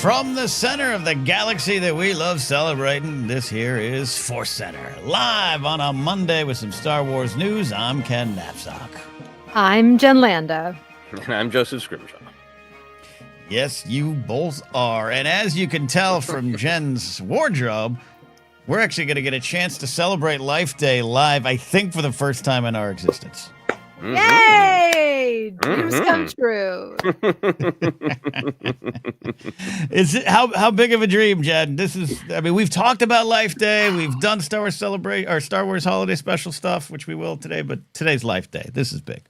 From the center of the galaxy that we love celebrating, this here is ForceCenter, live on a Monday with some Star Wars news. I'm Ken Napzok. I'm Jen Landa. And I'm Joseph Scrimshaw. Yes, you both are. And as you can tell from Jen's wardrobe, we're actually going to get a chance to celebrate Life Day live, I think, for the first time in our existence. Mm-hmm. Yay! Dreams come true. Is it how big of a dream, Jen? We've talked about Life Day. We've done Star Wars Star Wars Holiday Special stuff, which we will today, but today's Life Day. This is big.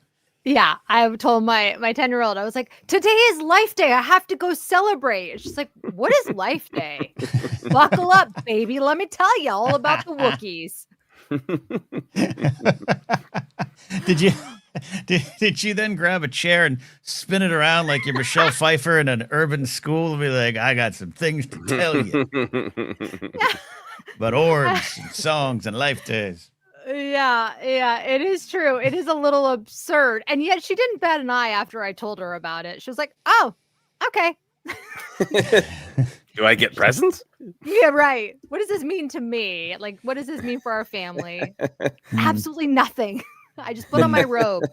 Yeah, I told my 10-year-old, I was like, today is Life Day. I have to go celebrate. She's like, what is Life Day? Buckle up, baby. Let me tell you all about the Wookiees. Did you then grab a chair and spin it around like you're Michelle Pfeiffer in an urban school and be like, I got some things to tell you about orbs and songs and life days? Yeah, it is true. It is a little absurd. And yet she didn't bat an eye after I told her about it. She was like, oh, okay. Do I get presents? Yeah, right. What does this mean to me? Like, what does this mean for our family? Absolutely nothing. I just put on my robe.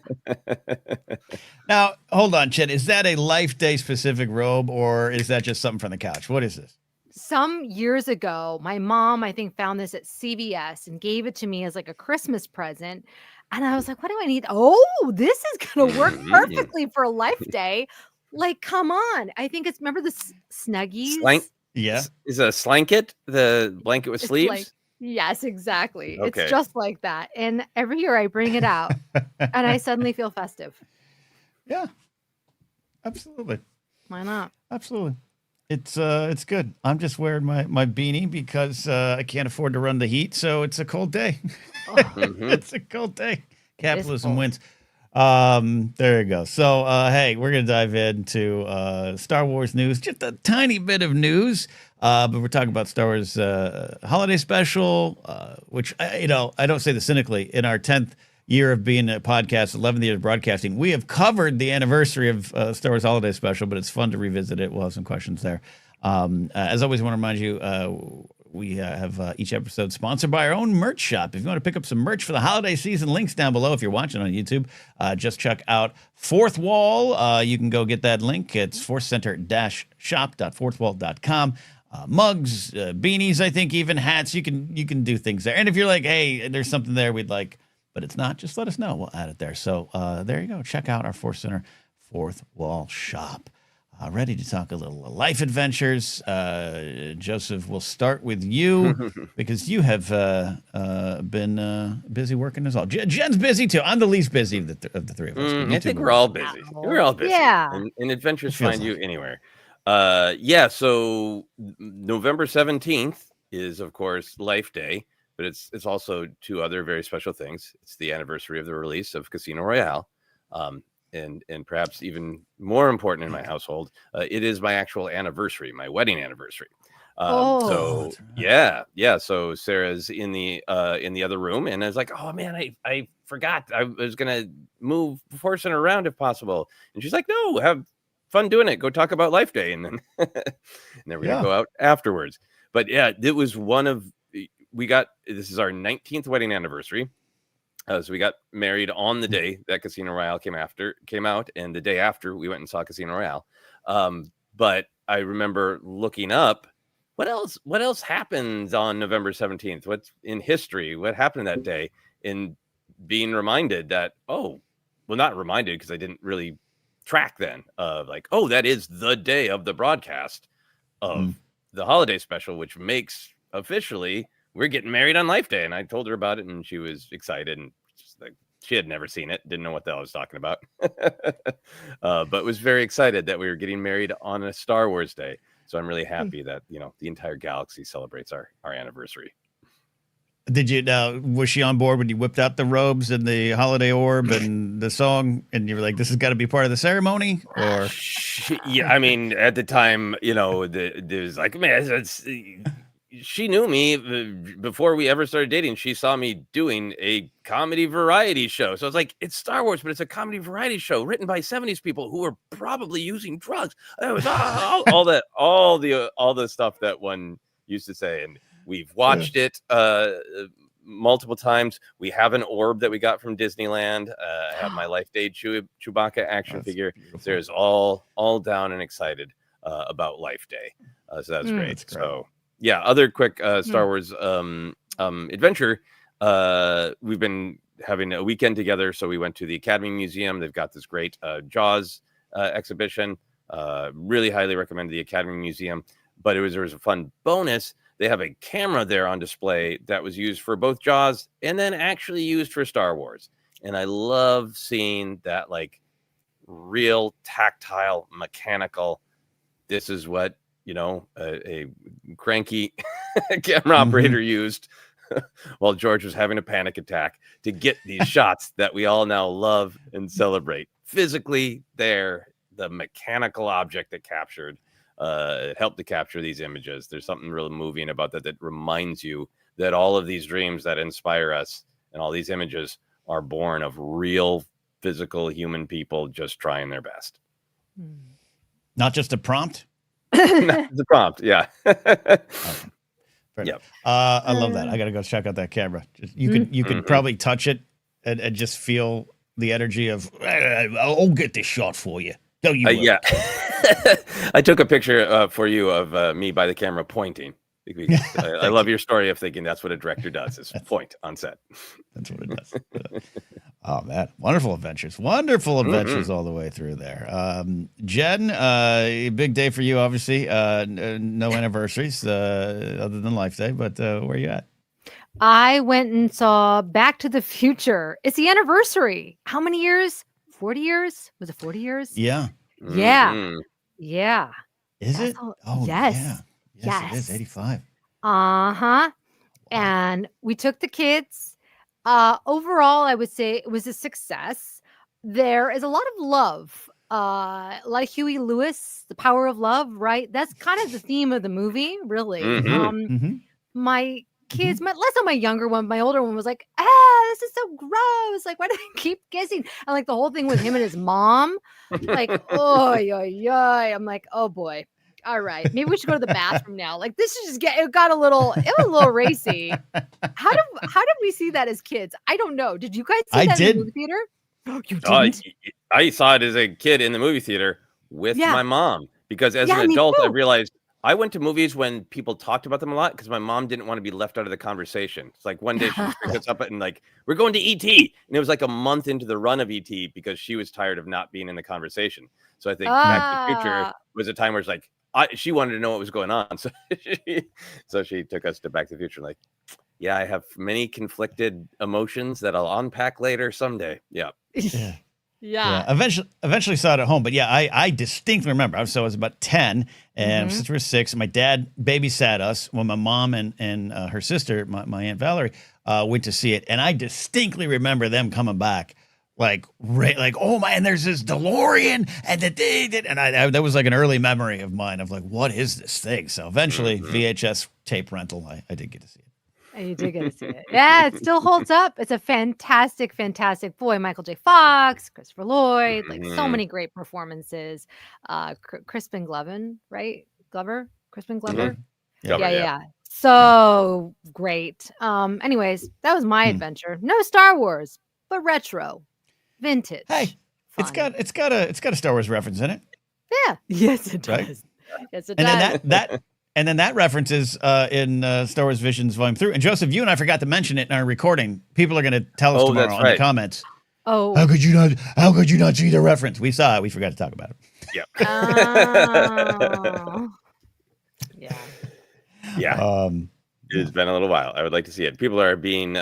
Now, hold on, Chet. Is that a Life Day specific robe or is that just something from the couch? What is this? Some years ago, my mom, I think, found this at CVS and gave it to me as like a Christmas present. And I was like, what do I need? Oh, this is going to work perfectly for Life Day. Like, come on. I think it's, remember the Snuggies? Yeah. Is a slanket the blanket with sleeves? Like, yes, exactly. Okay. It's just like that. And every year I bring it out and I suddenly feel festive. Yeah, absolutely. Why not? Absolutely. It's good. I'm just wearing my beanie because I can't afford to run the heat. So it's a cold day. It's a cold day. Capitalism wins. There you go. So, hey, we're going to dive into Star Wars news, just a tiny bit of news. But we're talking about Star Wars holiday special, which, I don't say this cynically. In our 10th year of being a podcast, 11th year of broadcasting, we have covered the anniversary of Star Wars holiday special, but it's fun to revisit it. We'll have some questions there. As always, I want to remind you, we have each episode sponsored by our own merch shop. If you want to pick up some merch for the holiday season, links down below. If you're watching on YouTube, just check out Fourth Wall. You can go get that link. It's forcecenter-shop.fourthwall.com. Mugs, beanies, I think, even hats. You can do things there. And if you're like, hey, there's something there we'd like, but it's not, just let us know. We'll add it there. So there you go. Check out our Force Center Fourth Wall shop. Ready to talk a little life adventures. Joseph, we'll start with you because you have been busy working as well. Jen's busy too. I'm the least busy of the three of us. I think we're all busy. We're all busy. Yeah. And adventures find you anywhere. So November 17th is, of course, Life Day, but it's also two other very special things. It's the anniversary of the release of Casino Royale. And perhaps even more important in my household, it is my actual anniversary, my wedding anniversary. So right. Yeah. So Sarah's in the other room, and I was like, oh man, I forgot I was gonna move ForceCenter around if possible. And she's like, no, have fun doing it. Go talk about Life Day, and then and then we're gonna go out afterwards. But yeah, it was this is our 19th wedding anniversary. So we got married on the day that Casino Royale came out, and the day after we went and saw Casino Royale. But I remember looking up what else happens on November 17th? What's in history? What happened that day? And being reminded that, not reminded because I didn't really track then of like, that is the day of the broadcast of the holiday special, which makes officially we're getting married on Life Day. And I told her about it, and she was excited, and just like she had never seen it, didn't know what the hell I was talking about, but was very excited that we were getting married on a Star Wars day. So I'm really happy that the entire galaxy celebrates our anniversary. Was she on board when you whipped out the robes and the holiday orb and the song, and you were like, this has got to be part of the ceremony? Or yeah, I mean, at the time, there was like, man, she knew me before we ever started dating. She saw me doing a comedy variety show. So it's like, it's Star Wars, but it's a comedy variety show written by 70s people who were probably using drugs. It was all the stuff that one used to say. And we've watched it multiple times. We have an orb that we got from Disneyland. I have my Life Day Chewbacca action figure. Beautiful. There's all down and excited about Life Day. So that's great. That's great. So yeah, other quick Star Wars adventure. We've been having a weekend together, so we went to the Academy Museum. They've got this great Jaws exhibition. Really highly recommend the Academy Museum. But there was a fun bonus. They have a camera there on display that was used for both Jaws and then actually used for Star Wars. And I love seeing that, like, real tactile, mechanical. This is what, a cranky camera operator used while George was having a panic attack to get these shots that we all now love and celebrate. Physically there, the mechanical object that captured, helped to capture these images. There's something really moving about that reminds you that all of these dreams that inspire us and all these images are born of real physical human people just trying their best. Not just a prompt. The prompt, yeah. Yep. I love that. I gotta go check out that camera. You could probably touch it and just feel the energy of, I'll get this shot for you. No, you yeah. I took a picture for you of me by the camera pointing. I love your story of thinking that's what a director does, is point on set. That's what it does. Oh, man. Wonderful adventures all the way through there. Jen, a big day for you, obviously. No anniversaries other than Life Day, but where are you at? I went and saw Back to the Future. It's the anniversary. How many years? 40 years? Was it 40 years? Yeah. Yeah. Mm-hmm. Yeah. Is it? Oh, yes. Yeah. Yes, it is. 85. Uh-huh. And we took the kids. Overall, I would say it was a success. There is a lot of love. Like Huey Lewis, The Power of Love, right? That's kind of the theme of the movie, really. My kids, less on my younger one, my older one was like, this is so gross. Like, why do I keep kissing? And like the whole thing with him and his mom, like, I'm like, oh boy. All right, maybe we should go to the bathroom now. Like, this is just it was a little racy. How did we see that as kids? I don't know. Did you guys see that in the movie theater? You didn't? I saw it as a kid in the movie theater with my mom, because as an adult, I realized I went to movies when people talked about them a lot because my mom didn't want to be left out of the conversation. It's like one day she picked us up and like, we're going to E.T. And it was like a month into the run of E.T. because she was tired of not being in the conversation. So I think Back to the Future was a time where it's like, she wanted to know what was going on. So she took us to Back to the Future. Like, yeah, I have many conflicted emotions that I'll unpack later someday. Yeah. Yeah. Eventually saw it at home, but yeah, I distinctly remember. I was about 10, and since we were 6, my dad babysat us when my mom and her sister, my Aunt Valerie, went to see it, and I distinctly remember them coming back like, oh man, there's this DeLorean, and that was like an early memory of mine of like, what is this thing? So eventually, VHS tape rental, I did get to see it. You did get to see it. Yeah, it still holds up. It's a fantastic boy. Michael J. Fox, Christopher Lloyd, like so many great performances. Crispin Glover, right? Crispin Glover. Yeah. So great. Anyways, that was my adventure. No Star Wars, but retro, vintage. Hey, fun. It's got a Star Wars reference in it. Yeah. Yes, it does. Right? Yes, it and does. And then that reference is in Star Wars Visions Volume 3. And Joseph, you and I forgot to mention it in our recording. People are going to tell us tomorrow in the comments. Oh, how could you not see the reference? We saw it. We forgot to talk about it. Yeah. Yeah. It's been a little while. I would like to see it. People are being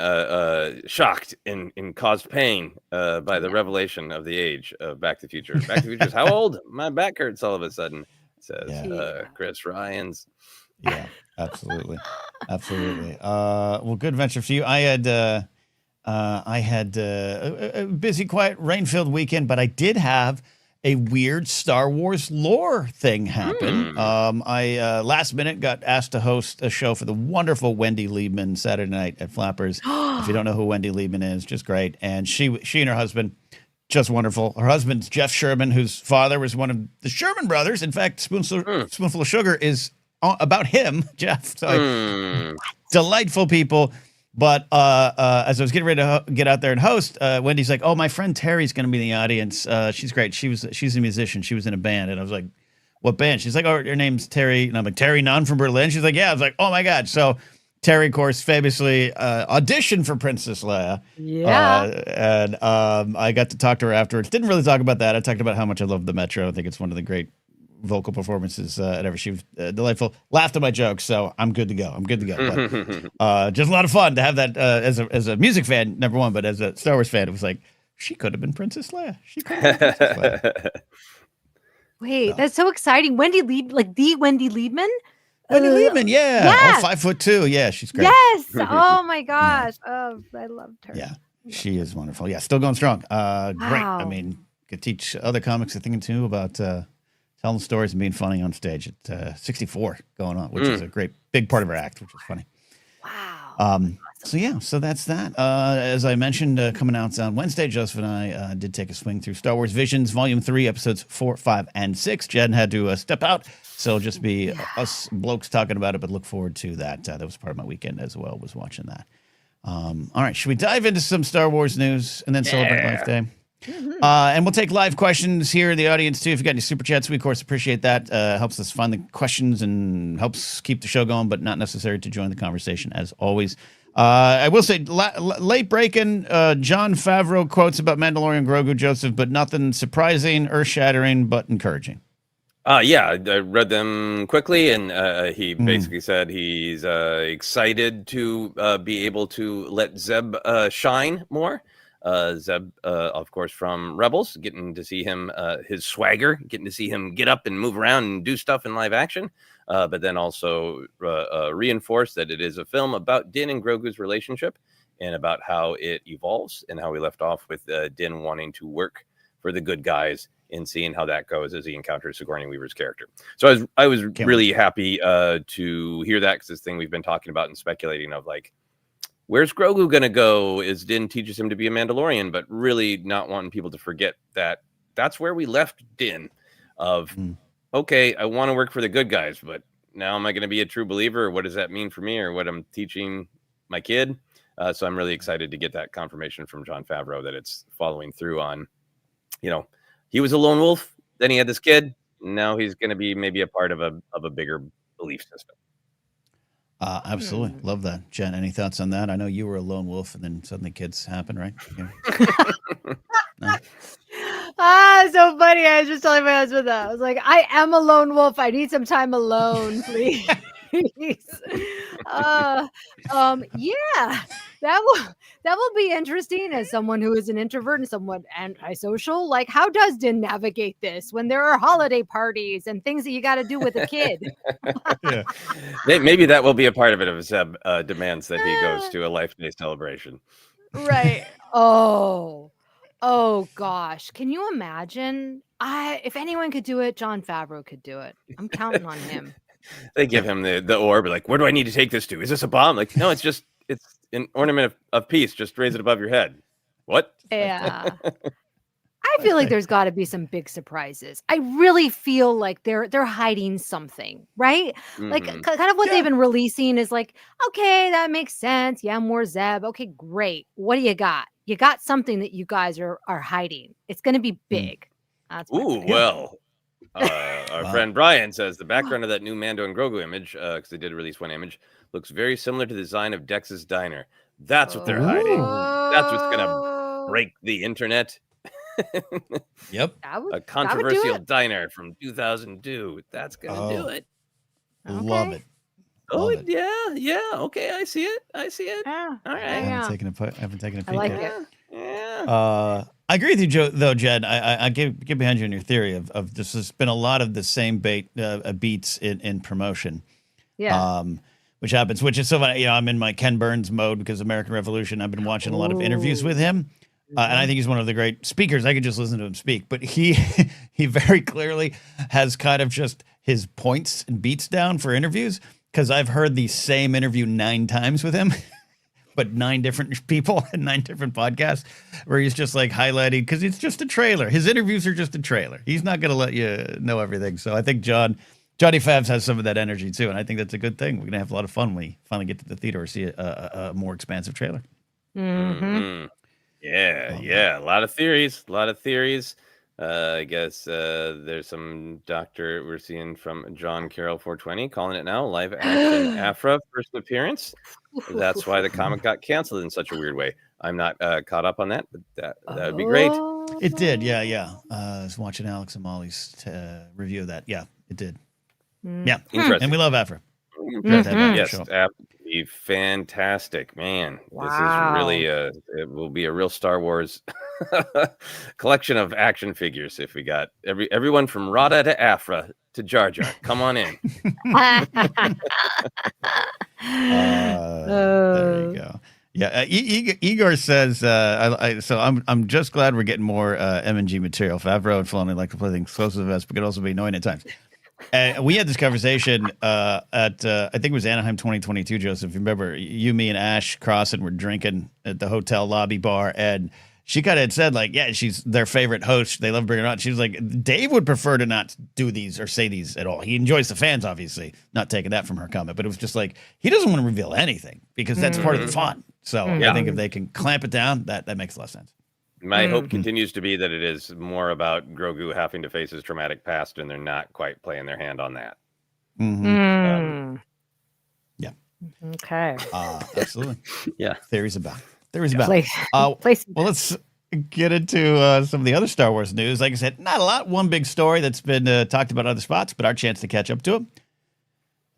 shocked and caused pain by the revelation of the age of Back to the Future. Back to the Future is how old? My back hurts all of a sudden. Says Chris Ryans. Yeah, absolutely. Well, good adventure for you. I had a busy, quiet, rain-filled weekend, but I did have a weird Star Wars lore thing happen. I last minute got asked to host a show for the wonderful Wendy Liebman Saturday night at Flappers. If you don't know who Wendy Liebman is, just great. And she and her husband, just wonderful. Her husband's Jeff Sherman, whose father was one of the Sherman brothers. In fact, Spoonful of Sugar is about him, Jeff. So delightful people. But as I was getting ready to get out there and host, Wendy's like, "Oh, my friend Terry's going to be in the audience. She's great. She's a musician. She was in a band." And I was like, "What band?" She's like, "Oh, her name's Terry." And I'm like, "Terry Nunn from Berlin?" She's like, "Yeah." I was like, "Oh my God!" So Terry, of course, famously auditioned for Princess Leia. Yeah. And I got to talk to her afterwards. Didn't really talk about that. I talked about how much I love the Metro. I think it's one of the great vocal performances ever. She was delightful. Laughed at my jokes, so I'm good to go. But just a lot of fun to have that as a music fan, number one, but as a Star Wars fan, it was like, she could have been Princess Leia. She could have been Princess Leia. Wait, that's so exciting. Wendy Liebman? Wendy Liebman, yeah. Yes. Oh, 5'2". Yeah, she's great. Yes. Oh my gosh. Oh, I loved her. Yeah, she is wonderful. Yeah, still going strong. Great. I Wow. mean, could teach other comics a thing or two about telling stories and being funny on stage at 64 going on, which is a great big part of her act, which is funny. Wow. So that's that. As I mentioned, coming out on Wednesday, Joseph and I did take a swing through Star Wars Visions, Volume 3, Episodes 4, 5, and 6. Jen had to step out, so it'll just be us blokes talking about it, but look forward to that. That was part of my weekend as well, was watching that. All right, should we dive into some Star Wars news and then celebrate Life Day? And we'll take live questions here in the audience too. If you got any super chats, we of course appreciate that. Helps us find the questions and helps keep the show going, but not necessary to join the conversation as always. I will say late breaking Jon Favreau quotes about Mandalorian Grogu, Joseph, but nothing surprising, earth shattering, but encouraging. Yeah, I read them quickly, and he basically said he's excited to be able to let Zeb shine more. Zeb, of course, from Rebels, getting to see him, his swagger, getting to see him get up and move around and do stuff in live action, but then also reinforce that it is a film about Din and Grogu's relationship and about how it evolves and how we left off with Din wanting to work for the good guys and seeing how that goes as he encounters Sigourney Weaver's character. So I was really happy to hear that, because this thing we've been talking about and speculating of, like, where's Grogu going to go as Din teaches him to be a Mandalorian, but really not wanting people to forget that that's where we left Din of, okay, I want to work for the good guys, but now am I going to be a true believer? Or what does that mean for me, or what I'm teaching my kid? So I'm really excited to get that confirmation from Jon Favreau that it's following through on, he was a lone wolf, then he had this kid. Now he's going to be maybe a part of a bigger belief system. Absolutely. Love that. Jen, any thoughts on that? I know you were a lone wolf and then suddenly kids happen, right? Yeah. No? So funny. I was just telling my husband that. I was like, I am a lone wolf. I need some time alone, please. Yeah, that will be interesting as someone who is an introvert and somewhat antisocial. Like, how does Din navigate this when there are holiday parties and things that you got to do with a kid? Yeah. Maybe that will be a part of it, if Zeb demands that he goes to a Life Day celebration. Right. Oh gosh. Can you imagine? If anyone could do it, Jon Favreau could do it. I'm counting on him. They give him the orb, like, where do I need to take this to? Is this a bomb? Like, no, it's an ornament of peace. Just raise it above your head. What? Yeah. I feel like there's got to be some big surprises. I really feel like they're hiding something, right? Like kind of what they've been releasing is like, okay, that makes sense. Yeah, more Zeb. Okay, great. What do you got? You got something that you guys are hiding. It's going to be big. That's our friend Brian says the background of that new Mando and Grogu image, because they did release one image, looks very similar to the design of Dex's diner. That's what they're hiding. That's what's going to break the internet. Yep. A controversial diner from 2002. That's going to do it. Okay. Love it. Yeah. Okay, I see it. Yeah. All right. I haven't taken a peek. I like yet. it. Yeah. I agree with you, though, Jed. I get behind you in your theory of this has been a lot of the same beats in promotion. Yeah. Which happens, which is so funny. I'm in my Ken Burns mode because American Revolution. I've been watching a lot of interviews with him. and I think he's one of the great speakers. I could just listen to him speak, but he he very clearly has kind of just his points and beats down for interviews, because I've heard the same interview 9 times with him, but 9 different people and 9 different podcasts, where he's just like highlighting, because it's just a trailer. His interviews are just a trailer. He's not going to let you know everything. So I think Johnny Favs has some of that energy too, and I think that's a good thing. We're going to have a lot of fun when we finally get to the theater or see a more expansive trailer. Mm-hmm. Yeah, a lot of theories. I guess there's some doctor we're seeing from John Carroll 420 calling it now, live action Afra first appearance. That's why the comic got canceled in such a weird way. I'm not caught up on that, but that would be great. It did, yeah. I was watching Alex and Molly's review of that. Yeah, it did. Yeah, interesting. And we love Afra. Yes, be fantastic, man. Wow. This is really it will be a real Star Wars collection of action figures. If we got everyone from Rada to Afra to Jar Jar, come on in. There you go. Yeah, Igor says. So I'm just glad we're getting more M&G material. Favreau and Filoni like to play things close to the vest, but could also be annoying at times. We had this conversation at I think it was Anaheim 2022, Joseph. You remember you, me, and Ash Crossan were drinking at the hotel lobby bar, and she kind of had said, like, yeah, she's their favorite host. They love bringing her on. She was like, Dave would prefer to not do these or say these at all. He enjoys the fans, obviously. Not taking that from her comment, but it was just like, he doesn't want to reveal anything because that's part of the fun. So I think if they can clamp it down, that makes a lot of sense. My hope continues to be that it is more about Grogu having to face his traumatic past, and they're not quite playing their hand on that. Yeah. Okay. Absolutely. Yeah. Theories about. Well, let's get into some of the other Star Wars news. Like I said, not a lot. One big story that's been talked about in other spots, but our chance to catch up to it.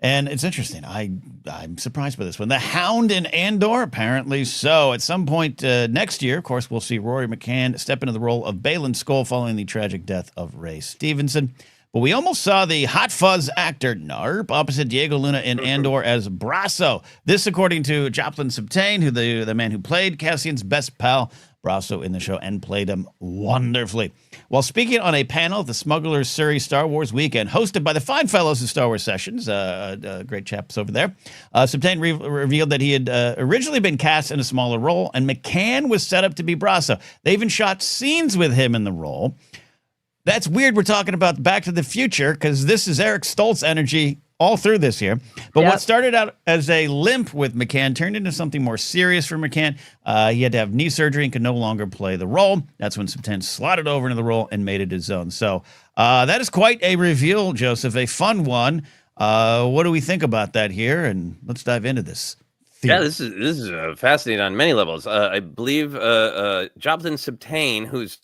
And it's interesting. I'm surprised by this one. The Hound in Andor, apparently so. At some point next year, of course, we'll see Rory McCann step into the role of Baylan Skoll following the tragic death of Ray Stevenson. But we almost saw the Hot Fuzz actor Narp opposite Diego Luna in Andor as Brasso. This, according to Joplin Subtain, who the man who played Cassian's best pal, Brasso, in the show, and played him wonderfully. While speaking on a panel at the Smugglers Surrey Star Wars Weekend, hosted by the fine fellows of Star Wars Sessions, great chaps over there, Subtain revealed that he had originally been cast in a smaller role, and McCann was set up to be Brasso. They even shot scenes with him in the role. That's weird. We're talking about Back to the Future, because this is Eric Stoltz energy all through this here. But what started out as a limp with McCann turned into something more serious for McCann. He had to have knee surgery and could no longer play the role. That's when Subtain slotted over into the role and made it his own. So that is quite a reveal, Joseph, a fun one. What do we think about that here? And let's dive into this. Yeah, this is fascinating on many levels. I believe Joplin Subtain, whose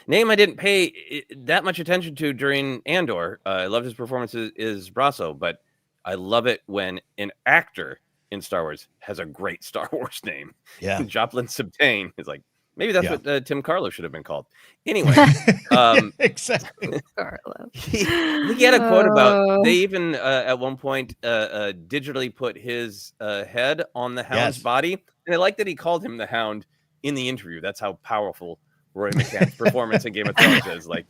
name I didn't pay that much attention to during Andor. I loved his performance as Brasso, but I love it when an actor in Star Wars has a great Star Wars name. Yeah. Joplin Subtain is like, maybe that's what Tim Carlo should have been called. Anyway. Exactly. Carlo. He had a quote about, they even at one point digitally put his head on the Hound's body. And I like that he called him the Hound in the interview. That's how powerful Rory McCann's performance in Game of Thrones is. Like,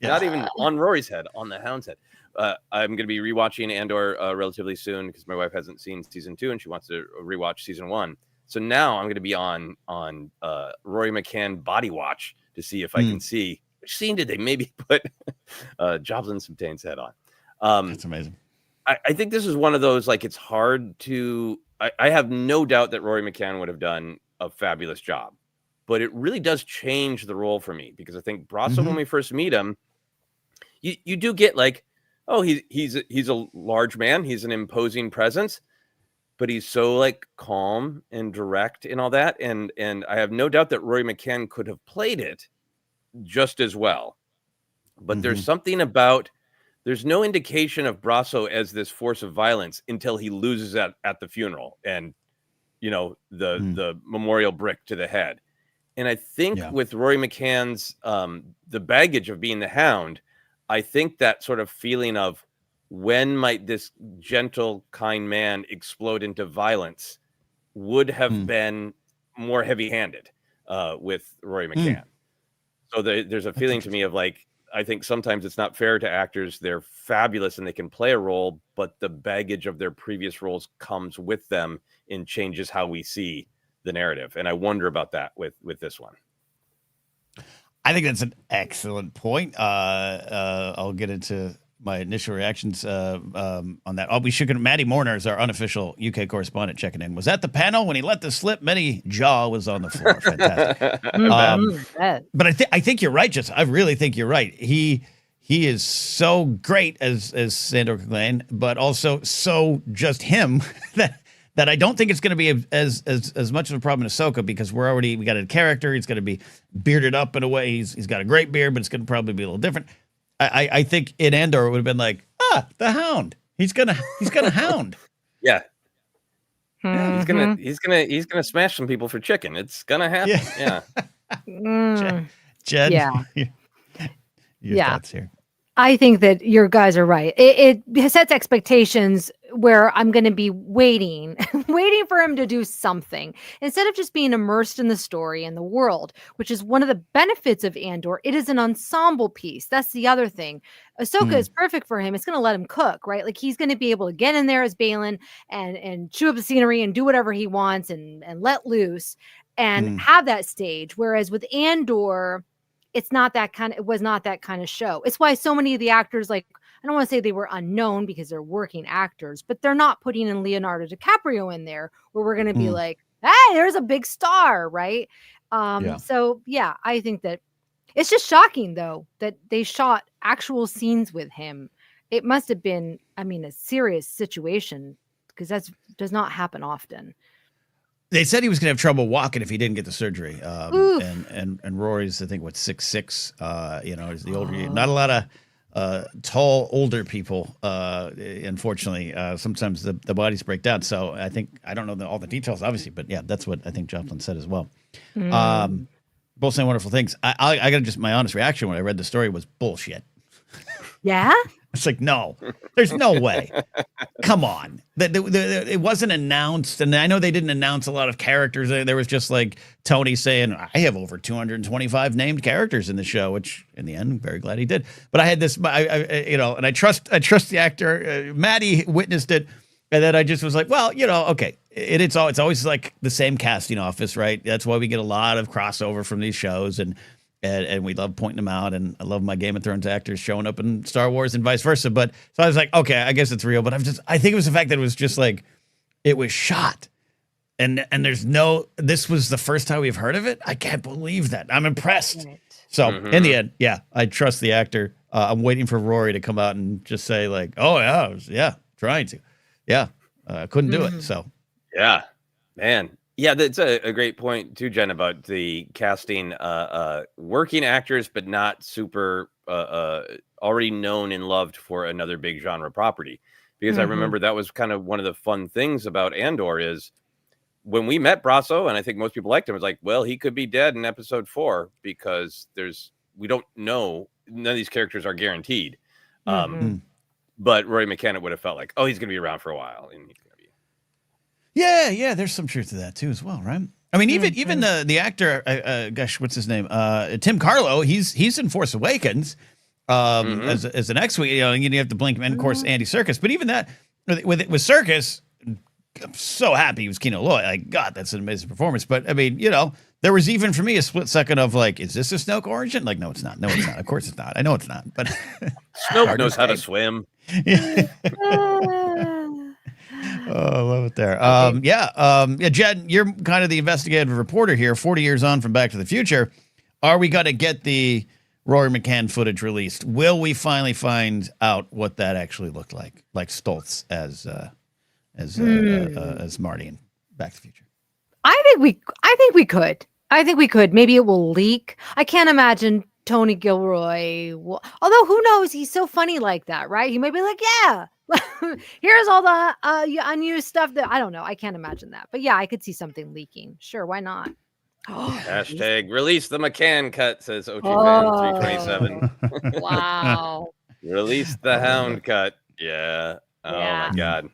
not even on Rory's head, on the Hound's head. I'm going to be rewatching Andor relatively soon because my wife hasn't seen season 2 and she wants to rewatch season 1. So now I'm going to be on Rory McCann body watch to see if I can see which scene did they maybe put Joplin Subtain's head on. That's amazing. I think this is one of those, like, it's hard to. I have no doubt that Rory McCann would have done a fabulous job. But it really does change the role for me because I think Brasso, when we first meet him, you do get like, oh, he's a large man, he's an imposing presence, but he's so like calm and direct and all that, and I have no doubt that Rory McCann could have played it just as well. But there's something about, there's no indication of Brasso as this force of violence until he loses at the funeral and the memorial brick to the head. And I think with Rory McCann's the baggage of being the Hound, I think that sort of feeling of when might this gentle, kind man explode into violence would have been more heavy-handed. with Rory McCann. So there's a feeling to me of like, I think sometimes it's not fair to actors. They're fabulous and they can play a role, but the baggage of their previous roles comes with them and changes how we see the narrative. And I wonder about that with this one. I think that's an excellent point. I'll get into my initial reactions on that. Oh, we should. Maddie Morner is our unofficial UK correspondent checking in. Was at the panel when he let this slip. Many jaw was on the floor. Fantastic. But I think you're right, Jess. I really think you're right. He is so great as Sandor Clegane, but also so just him that I don't think it's going to be as much of a problem in Ahsoka, because we got a character. He's going to be bearded up in a way. He's got a great beard, but it's going to probably be a little different. I think in Andor it would have been like, the Hound. He's gonna hound. Yeah. He's gonna smash some people for chicken. It's gonna happen. Yeah. Jen, Yeah. your thoughts here. I think that your guys are right. It sets expectations where I'm going to be waiting for him to do something instead of just being immersed in the story and the world, which is one of the benefits of Andor. It is an ensemble piece. That's the other thing. Ahsoka is perfect for him. It's going to let him cook, right? Like he's going to be able to get in there as Balin and chew up the scenery and do whatever he wants and let loose and have that stage. Whereas with Andor, it was not that kind of show. It's why so many of the actors, like, I don't want to say they were unknown because they're working actors, but they're not putting in Leonardo DiCaprio in there where we're going to be like, hey, there's a big star, right? So yeah, I think that it's just shocking though, that they shot actual scenes with him. It must have been, a serious situation, because that does not happen often. They said he was going to have trouble walking if he didn't get the surgery. And Rory's, I think, 6'6", is the older. Not a lot of tall, older people, unfortunately. Sometimes the bodies break down. So I don't know all the details, obviously, but yeah, that's what I think Joplin said as well. Both saying wonderful things. I got just my honest reaction when I read the story was bullshit. Yeah? It's like, no, there's no way. Come on. It wasn't announced. And I know they didn't announce a lot of characters. There was just like Tony saying, I have over 225 named characters in the show, which in the end, I'm very glad he did. But I had this, and I trust the actor. Maddie witnessed it. And then I just was like, well, okay. It's always like the same casting office, right? That's why we get a lot of crossover from these shows. And we love pointing them out, and I love my Game of Thrones actors showing up in Star Wars and vice versa. But so I was like, okay, I guess it's real. But I think it was the fact that it was just like, it was shot, and this was the first time we've heard of it. I can't believe that. I'm impressed. Right. So in the end, yeah, I trust the actor. I'm waiting for Rory to come out and just say like, oh yeah, trying to, couldn't do it. So yeah, man. Yeah, that's a great point too, Jen, about the casting working actors, but not super already known and loved for another big genre property. Because I remember that was kind of one of the fun things about Andor is when we met Brasso, and I think most people liked him, it was like, well, he could be dead in episode 4 because we don't know. None of these characters are guaranteed. But Rory McCann would have felt like, oh, he's going to be around for a while. And Yeah, there's some truth to that too as well, right? I mean, even the actor, what's his name? Tim Carlo. He's in Force Awakens as an X-Wing. You have to blink him, and of course Andy Serkis. But even that with Serkis, I'm so happy he was Kino Loy. Like, God, that's an amazing performance. But I mean, there was even for me a split second of like, is this a Snoke origin? Like, no, it's not. No, it's not. Of course it's not. I know it's not. But Snoke knows how to swim. Oh, I love it there. Jen, you're kind of the investigative reporter here, 40 years on from Back to the Future. Are we going to get the Rory McCann footage released? Will we finally find out what that actually looked like Stoltz as Marty in Back to the Future? I think we could. I think we could. Maybe it will leak. I can't imagine Tony Gilroy although who knows, he's so funny like that, right? He may be like, yeah. Here's all the unused stuff that I don't know. I can't imagine that. But yeah, I could see something leaking. Sure, why not? Hashtag release the McCann cut, says OG Fan 327. Wow. Release the Hound cut. Yeah. Oh my God.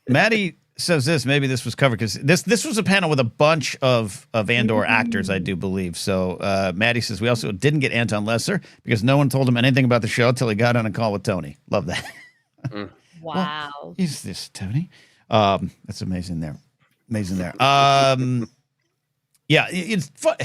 Maddie says this. Maybe this was covered because this was a panel with a bunch of Andor actors, I do believe. So Maddie says we also didn't get Anton Lesser because no one told him anything about the show until he got on a call with Tony. Love that. Wow. Well, is this Tony? That's amazing there. Amazing there. Yeah, it's fun.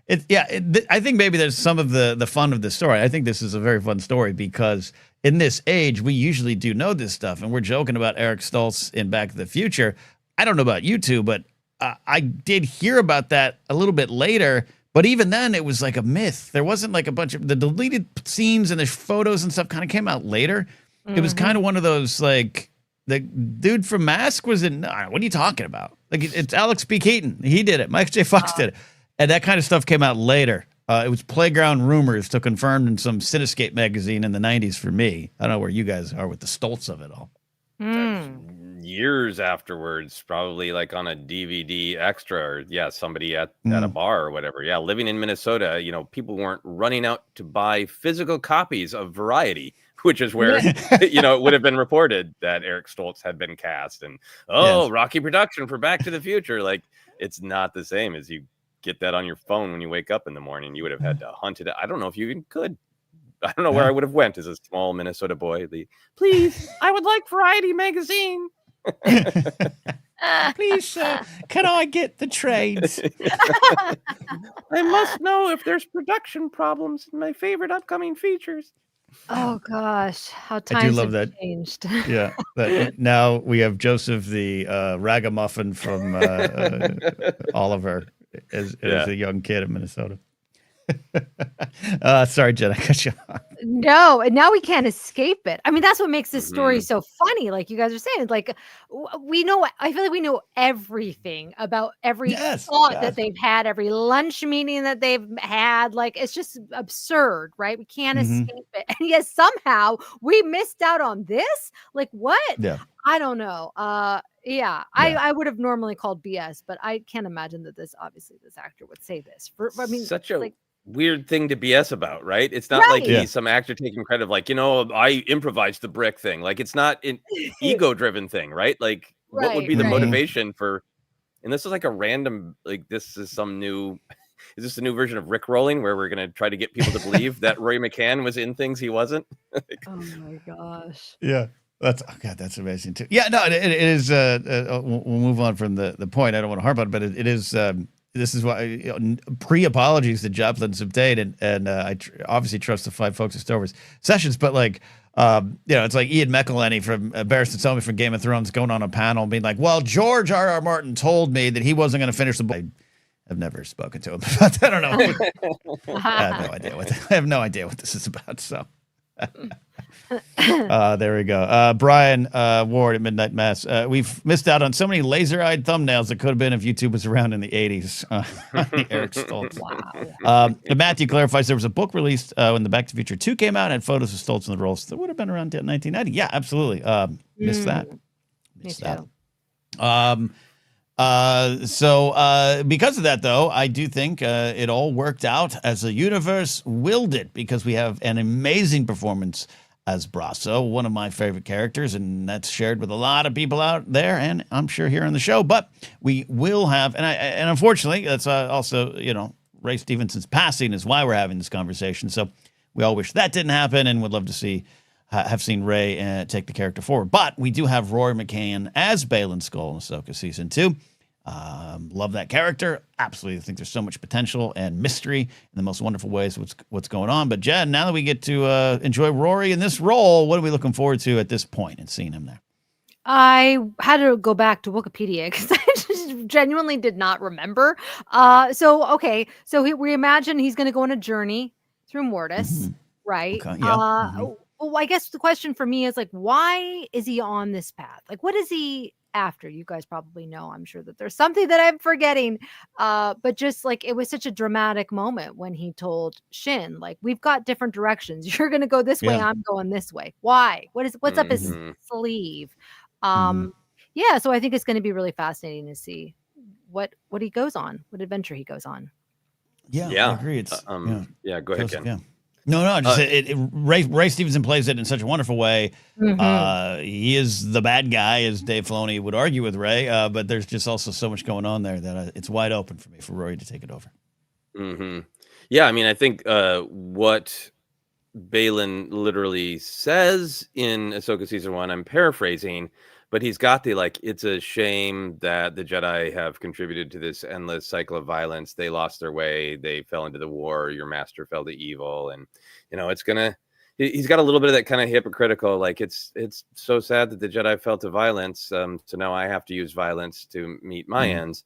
I think maybe there's some of the fun of the story. I think this is a very fun story because in this age, we usually do know this stuff, and we're joking about Eric Stoltz in Back to the Future. I don't know about you two, but I did hear about that a little bit later. But even then, it was like a myth. There wasn't like a bunch of the deleted scenes and the photos and stuff kind of came out later. It was kind of one of those like the dude from Mask was in. What are you talking about? Like it's Alex P. Keaton. He did it. Mike J. Fox did it. And that kind of stuff came out later. It was playground rumors to confirmed in some Cinescape magazine in the 90s for me. I don't know where you guys are with the Stoltz of it all. Years afterwards, probably like on a DVD extra or somebody at a bar or whatever. Yeah, living in Minnesota, people weren't running out to buy physical copies of Variety, which is where it would have been reported that Eric Stoltz had been cast and Rocky production for Back to the Future. Like it's not the same as you get that on your phone when you wake up in the morning. You would have had to hunt it. I don't know if you even could. I don't know where I would have went as a small Minnesota boy. Please, I would like Variety magazine. Please, can I get the trades? I must know if there's production problems in my favorite upcoming features. Oh gosh, how times I do love have that. changed. Yeah, now we have Joseph the ragamuffin from Oliver as a young kid in Minnesota. Sorry, Jen, I cut you off. No, and now we can't escape it. I mean, that's what makes this story so funny. Like you guys are saying, like we know. I feel like we know everything about every thought that they've had, every lunch meeting that they've had. Like it's just absurd, right? We can't escape it, and yet somehow we missed out on this. Like what? Yeah, I don't know. I would have normally called BS, but I can't imagine that this actor would say this. Such a weird thing to BS about, right? It's not like he's some actor taking credit, like, I improvised the brick thing. Like it's not an ego-driven thing, right? Like what would be the motivation for, and this is like a random, like this is some new, is this a new version of Rick rolling where we're going to try to get people to believe that Rory McCann was in things he wasn't? Oh my gosh. Yeah. That's amazing too. Yeah, no, it is. We'll move on from the point. I don't want to harp on it, but it is. This is why pre-apologies that Joplin's obtained, and I obviously trust the fine folks at Star Wars Sessions, but like, it's like Ian McElhenney from Barristan Selmy from Game of Thrones going on a panel being like, well, George R.R. Martin told me that he wasn't going to finish the book. I've never spoken to him about that. I don't know. I have no idea what this is about. So. There we go. Brian Ward at Midnight Mass. We've missed out on so many laser-eyed thumbnails that could have been if YouTube was around in the 80s. The Eric Stoltz. Wow. Matthew clarifies there was a book released when the Back to the Future 2 came out and photos of Stoltz in the roles. That would have been around 1990. Yeah, absolutely. Missed that. Missed that. So because of that, though, I do think it all worked out as the universe willed it because we have an amazing performance as Brasso, one of my favorite characters, and that's shared with a lot of people out there, and I'm sure here on the show. But we will have, and unfortunately, that's also, Ray Stevenson's passing is why we're having this conversation. So we all wish that didn't happen, and would love to have seen Ray take the character forward. But we do have Rory McCann as Baylan Skoll in Ahsoka Season 2. Love that character. Absolutely. I think there's so much potential and mystery in the most wonderful ways what's going on. But Jen, now that we get to enjoy Rory in this role, what are we looking forward to at this point and seeing him there? I had to go back to Wikipedia because I just genuinely did not remember. So we imagine he's going to go on a journey through Mortis, right? Okay, yeah. Well, I guess the question for me is like, why is he on this path? Like, what is he after? You guys probably know. I'm sure that there's something that I'm forgetting. But just like, it was such a dramatic moment when he told Shin, like, we've got different directions. You're going to go this way. I'm going this way. Why? What's up his sleeve? Yeah. So I think it's going to be really fascinating to see what he goes on, what adventure he goes on. Yeah. I agree. It's go ahead, Ken. Yeah. No, just Ray Stevenson plays it in such a wonderful way. He is the bad guy, as Dave Filoni would argue with Ray, but there's just also so much going on there that it's wide open for me for Rory to take it over. Yeah, I mean, I think what Balin literally says in Ahsoka season 1, I'm paraphrasing, but he's got the like, it's a shame that the Jedi have contributed to this endless cycle of violence. They lost their way. They fell into the war. Your master fell to evil. And, he's got a little bit of that kind of hypocritical, like it's so sad that the Jedi fell to violence. So now I have to use violence to meet my ends.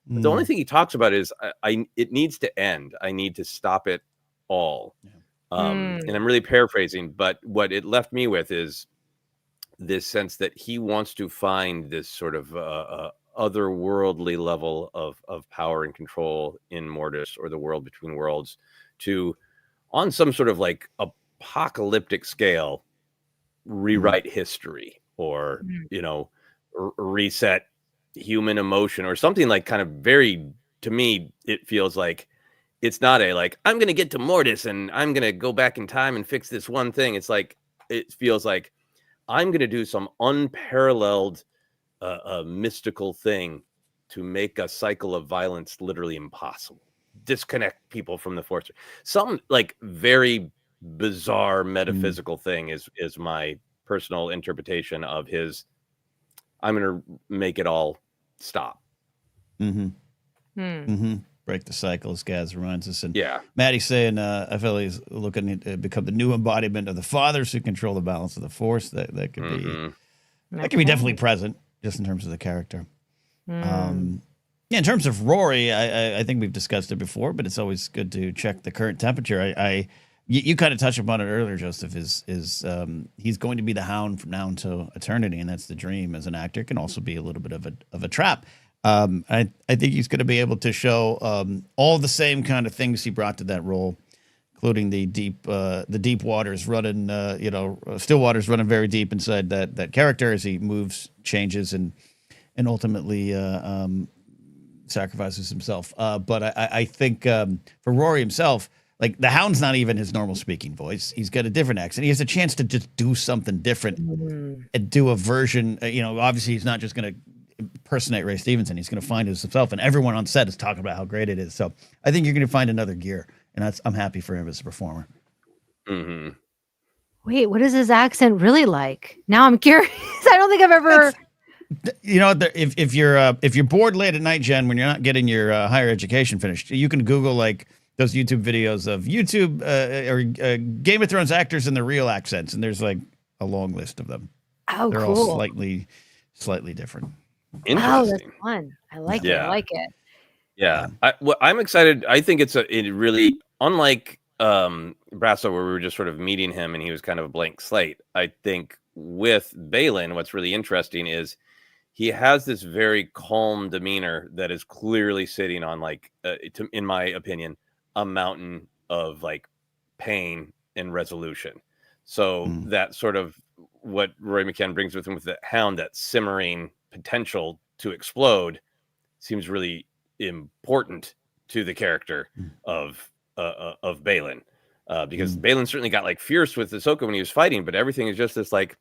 But the only thing he talks about is it needs to end. I need to stop it all. And I'm really paraphrasing, but what it left me with is this sense that he wants to find this sort of otherworldly level of power and control in Mortis, or the world between worlds, to, on some sort of like apocalyptic scale, rewrite history, or reset human emotion, or something like kind of very, to me, it feels like it's not a like, I'm going to get to Mortis and I'm going to go back in time and fix this one thing. It's like, it feels like I'm going to do some unparalleled mystical thing to make a cycle of violence literally impossible. Disconnect people from the Force. Some like very bizarre metaphysical thing is my personal interpretation of his, I'm going to make it all stop. Break the cycle, as Gaz reminds us. And yeah, Maddie's saying, I feel he's looking to become the new embodiment of the Fathers who control the balance of the Force. That could be that could be definitely present, just in terms of the character. In terms of Rory, I think we've discussed it before, but it's always good to check the current temperature. You kind of touched upon it earlier, Joseph. Is he's going to be the Hound from now until eternity, and that's the dream as an actor. It can also be a little bit of a trap. I think he's going to be able to show all the same kind of things he brought to that role, including the deep waters running, still waters running very deep inside that character as he moves, changes, and ultimately sacrifices himself. But I think for Rory himself, like the Hound's not even his normal speaking voice. He's got a different accent. He has a chance to just do something different and do a version. Obviously he's not just going to impersonate Ray Stevenson. He's going to find himself, and everyone on set is talking about how great it is. So I think you're going to find another gear, and I'm happy for him as a performer. Wait, what is his accent really like? Now I'm curious. I don't think I've ever. If you're bored late at night, Jen, when you're not getting your higher education finished, you can Google like those YouTube videos of YouTube or Game of Thrones actors in the real accents, and there's like a long list of them. Oh, they're cool. all slightly different. Oh, that's fun. I like it. I like it. Yeah. I'm excited. I think it really, unlike Brasso, where we were just sort of meeting him and he was kind of a blank slate. I think with Balin, what's really interesting is he has this very calm demeanor that is clearly sitting on, like, in my opinion, a mountain of like pain and resolution. So that sort of what Rory McCann brings with him with the Hound, that simmering potential to explode, seems really important to the character of Balin, because Balin certainly got like fierce with Ahsoka when he was fighting, but everything is just this like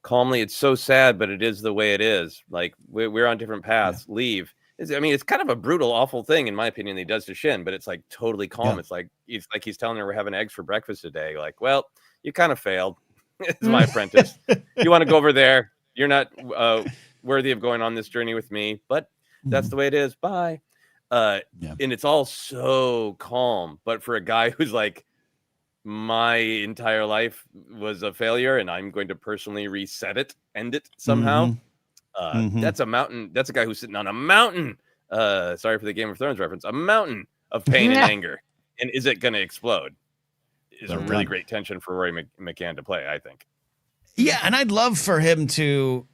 calmly, it's so sad, but it is the way it is. Like we're on different paths. Leave. It's kind of a brutal, awful thing in my opinion that he does to Shin, but it's like totally calm. It's like he's telling her we're having eggs for breakfast today. Like, well, you kind of failed. It's my apprentice. You want to go over there? You're not worthy of going on this journey with me, but that's the way it is. Bye. And it's all so calm. But for a guy who's like, my entire life was a failure and I'm going to personally reset it, end it somehow. That's a mountain. That's a guy who's sitting on a mountain. Sorry for the Game of Thrones reference. A mountain of pain and anger. And is it going to explode? Is a really great tension for Rory McCann to play, I think. Yeah, and I'd love for him to,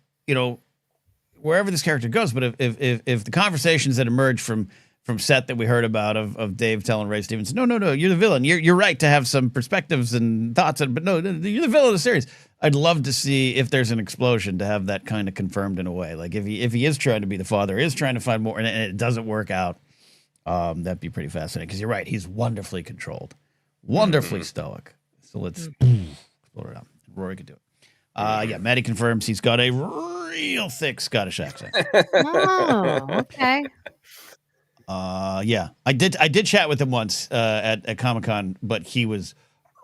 wherever this character goes, but if the conversations that emerge from set that we heard about of Dave telling Ray Stevenson, no, you're the villain. You're right to have some perspectives and thoughts, but no, you're the villain of the series. I'd love to see if there's an explosion to have that kind of confirmed in a way. Like if he is trying to be the father, is trying to find more, and it doesn't work out, that'd be pretty fascinating. Because you're right, he's wonderfully controlled. wonderfully stoic. So let's explore it out. Rory could do it. Yeah, Maddie confirms he's got a real thick Scottish accent. Oh, okay. Yeah, I did chat with him once at Comic-Con, but he was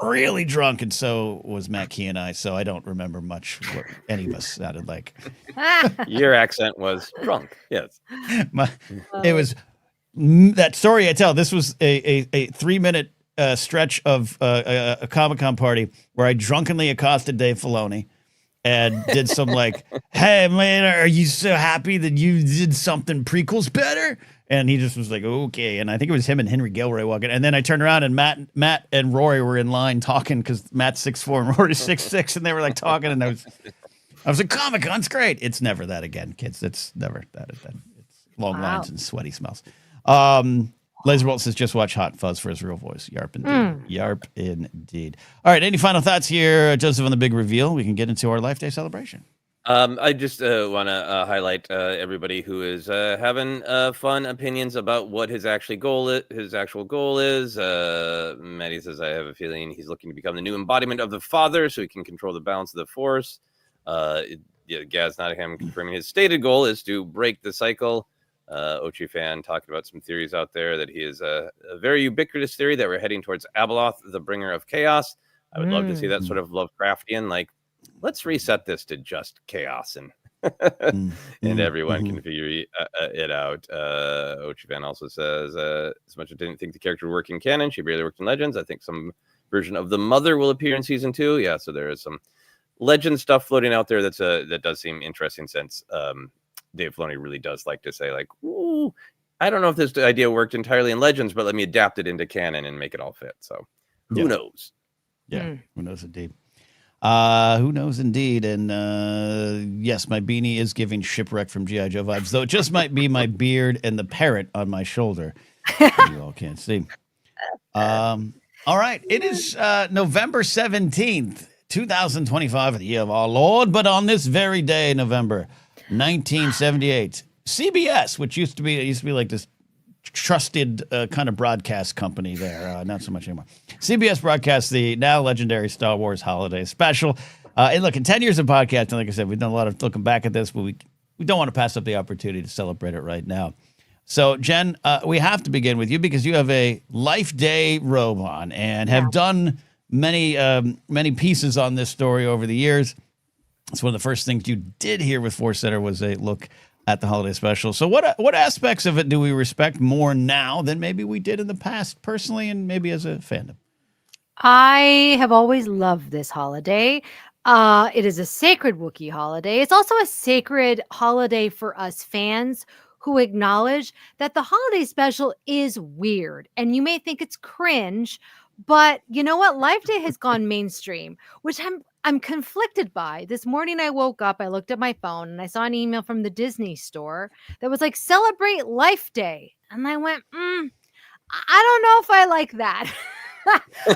really drunk, and so was Matt Key and I. So I don't remember much what any of us sounded like. Your accent was drunk. Yes. It was that story I tell. This was a 3-minute stretch of a Comic-Con party where I drunkenly accosted Dave Filoni and did some like, "Hey man, are you so happy that you did something prequels better?" And he just was like, "Okay." And I think it was him and Henry Gilroy walking. And then I turned around and Matt and Rory were in line talking because Matt's 6'4" and Rory's 6'6", and they were like talking. And I was like, "Comic-Con's great." It's never that again, kids. It's never that. It's long lines and sweaty smells. Laserbolt says, just watch Hot Fuzz for his real voice. Yarp indeed. Yarp indeed. All right. Any final thoughts here, Joseph, on the big reveal? We can get into our Life Day celebration. I just want to highlight everybody who is having fun opinions about what his actual goal is. Maddie says, I have a feeling he's looking to become the new embodiment of the Father so he can control the balance of the Force. Gaz Nottingham confirming his stated goal is to break the cycle. Ochi fan talking about some theories out there that he is a very ubiquitous theory that we're heading towards Abeloth, the bringer of chaos. I would love to see that sort of Lovecraftian, like, let's reset this to just chaos and everyone can figure it out. Ochi fan also says, as much as I didn't think the character would work in canon, she barely worked in Legends. I think some version of the Mother will appear in season 2. Yeah, so there is some Legend stuff floating out there that does seem interesting since Dave Filoni really does like to say, like, ooh, I don't know if this idea worked entirely in Legends, but let me adapt it into canon and make it all fit. So who knows? Yeah, who knows indeed. Who knows indeed. And yes, my beanie is giving Shipwreck from G.I. Joe vibes, though it just might be my beard and the parrot on my shoulder. You all can't see. All right. It is November 17th, 2025, the year of our Lord. But on this very day, November 1978, CBS, which used to be like this trusted kind of broadcast company there, not so much anymore. CBS broadcasts the now legendary Star Wars Holiday Special. And look, in 10 years of podcasting, like I said, we've done a lot of looking back at this, but we don't want to pass up the opportunity to celebrate it right now. So, Jen, we have to begin with you because you have a Life Day robe on and have done many pieces on this story over the years. It's one of the first things you did here with ForceCenter was a look at the holiday special. So what aspects of it do we respect more now than maybe we did in the past personally and maybe as a fandom? I have always loved this holiday. It is a sacred Wookiee holiday. It's also a sacred holiday for us fans who acknowledge that the holiday special is weird. And you may think it's cringe, but you know what? Life Day has gone mainstream, which I'm conflicted by. This morning I woke up, I looked at my phone, and I saw an email from the Disney store that was like, celebrate Life Day. And I went, I don't know if I like that.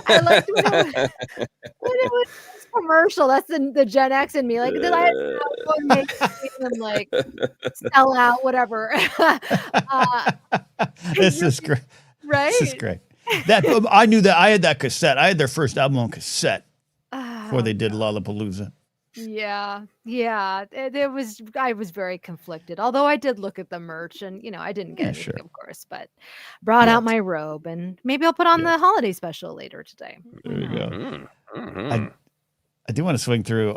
I liked when it was this commercial. That's the Gen X in me. Like, did I make them like sell out, whatever? This is great. Right? This is great. That I knew that I had that cassette. I had their first album on cassette before they did Lollapalooza. Yeah. It was. I was very conflicted. Although I did look at the merch, and I didn't get anything, of course, but brought out my robe, and maybe I'll put on the holiday special later today. There you go. I do want to swing through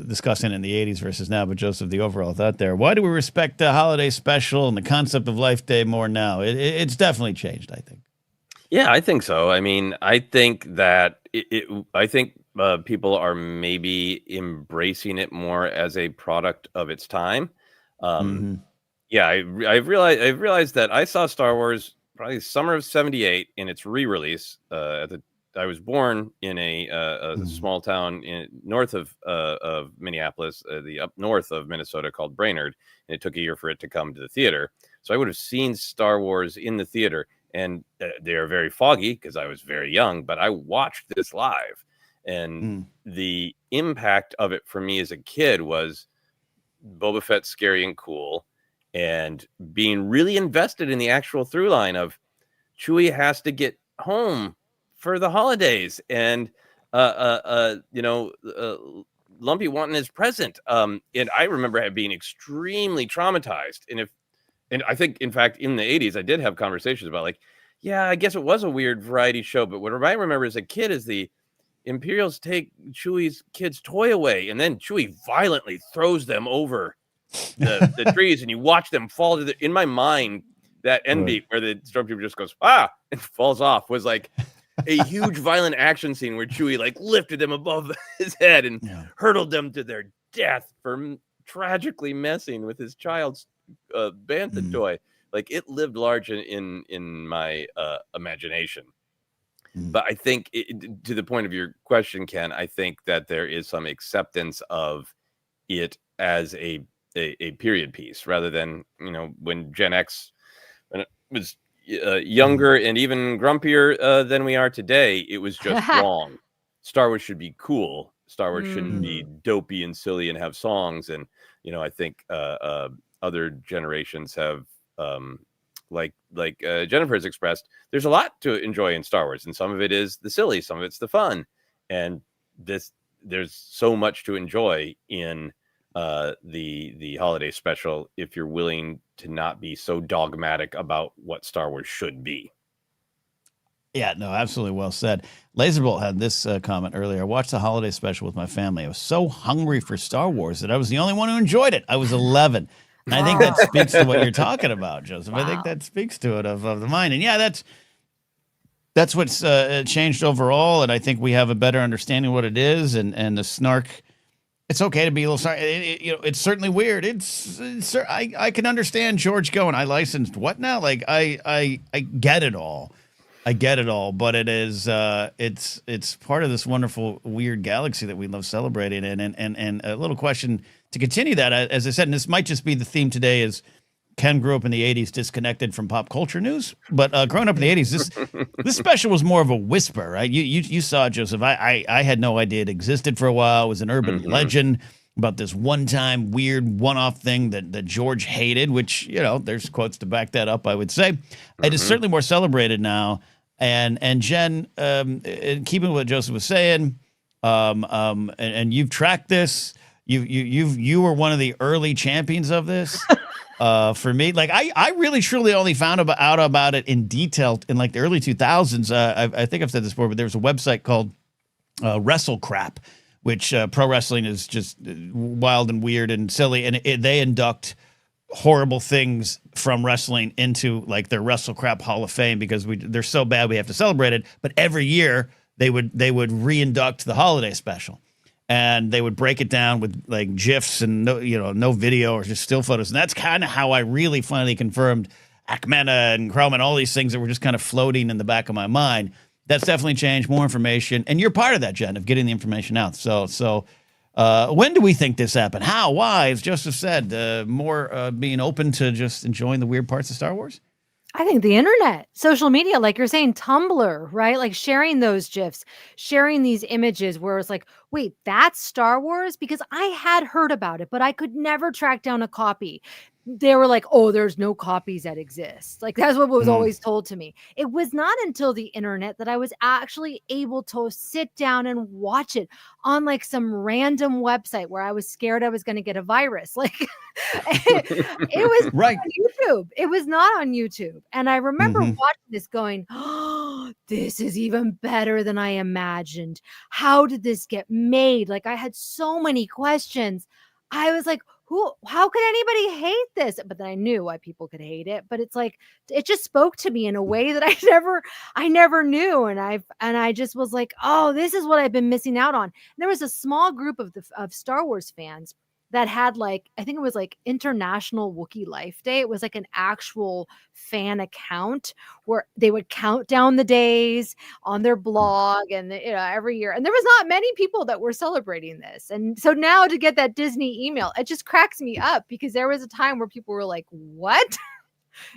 discussing in the 80s versus now, but Joseph, the overall thought there. Why do we respect the holiday special and the concept of Life Day more now? It's definitely changed, I think. Yeah, I think so. I mean, I think that people are maybe embracing it more as a product of its time. Yeah, I've realized that I saw Star Wars probably summer of '78 in its re-release. I was born in a small town north of Minneapolis, up north of Minnesota, called Brainerd, and it took a year for it to come to the theater. So I would have seen Star Wars in the theater, and they are very foggy because I was very young, but I watched this live. And the impact of it for me as a kid was Boba Fett scary and cool, and being really invested in the actual through line of Chewie has to get home for the holidays, and Lumpy wanting his present. And I remember being extremely traumatized. And I think, in fact, in the 80s, I did have conversations about like, yeah, I guess it was a weird variety show. But what I remember as a kid is the Imperials take Chewie's kid's toy away, and then Chewie violently throws them over the trees, and you watch them fall to in my mind, that end beat where the stormtrooper just goes, and falls off was like a huge violent action scene where Chewie like lifted them above his head and hurtled them to their death for tragically messing with his child's bantha toy. Like, it lived large in my imagination. But I think, to the point of your question, Ken, I think that there is some acceptance of it as a period piece, rather than, when Gen X, when it was younger and even grumpier than we are today, it was just wrong. Star Wars should be cool. Star Wars shouldn't be dopey and silly and have songs. And, I think other generations have, like Jennifer has expressed, there's a lot to enjoy in Star Wars, and some of it is the silly, some of it's the fun, and there's so much to enjoy in the holiday special if you're willing to not be so dogmatic about what Star Wars should be. Yeah, no, absolutely well said. Laserbolt had this comment earlier. I watched the holiday special with my family. I was so hungry for Star Wars that I was the only one who enjoyed it. I was 11. And I think that speaks to what you're talking about, Joseph. I think that speaks to it of the mind. And yeah, that's what's changed overall. And I think we have a better understanding of what it is. And the snark, it's okay to be a little snarky. It's certainly weird. I can understand George going, I licensed what now? Like, I get it all. I get it all, but it is it's part of this wonderful weird galaxy that we love celebrating in. And a little question to continue that, as I said, and this might just be the theme today, is Ken grew up in the 80s, disconnected from pop culture news. But growing up in the 80s, this special was more of a whisper, right? You saw it, Joseph. I had no idea it existed for a while. It was an urban legend about this one-time weird one-off thing that George hated, which, there's quotes to back that up, I would say. It is certainly more celebrated now. And Jen, in keeping with what Joseph was saying, and you've tracked this, you were one of the early champions of this. For me, like I really truly only found out about it in detail in like the early 2000s. I think I've said this before, but there was a website called Wrestle Crap, which pro wrestling is just wild and weird and silly, and they induct horrible things from wrestling into like their Wrestle Crap Hall of Fame because they're so bad we have to celebrate it. But every year they would reinduct the holiday special, and they would break it down with like GIFs and no video or just still photos. And that's kind of how I really finally confirmed Akmena and Krellman, all these things that were just kind of floating in the back of my mind. That's definitely changed. More information, and you're part of that, Jen, of getting the information out. So. When do we think this happened? How? Why? As Joseph said, more being open to just enjoying the weird parts of Star Wars? I think the internet, social media, like you're saying, Tumblr, right? Like sharing those GIFs, sharing these images where it's like, wait, that's Star Wars? Because I had heard about it, but I could never track down a copy. They were like, oh, there's no copies that exist. Like, that's what was always told to me. It was not until the internet that I was actually able to sit down and watch it on like some random website where I was scared I was going to get a virus. Like it was right on YouTube. It was not on YouTube. And I remember watching this going, oh, this is even better than I imagined. How did this get made? Like, I had so many questions. I was like, how could anybody hate this? But then I knew why people could hate it. But it's like, it just spoke to me in a way that I never knew. And I just was like, oh, this is what I've been missing out on. And there was a small group of Star Wars fans that had like, I think it was like International Wookiee Life Day. It was like an actual fan account where they would count down the days on their blog and every year. And there was not many people that were celebrating this. And so now to get that Disney email, it just cracks me up because there was a time where people were like, what?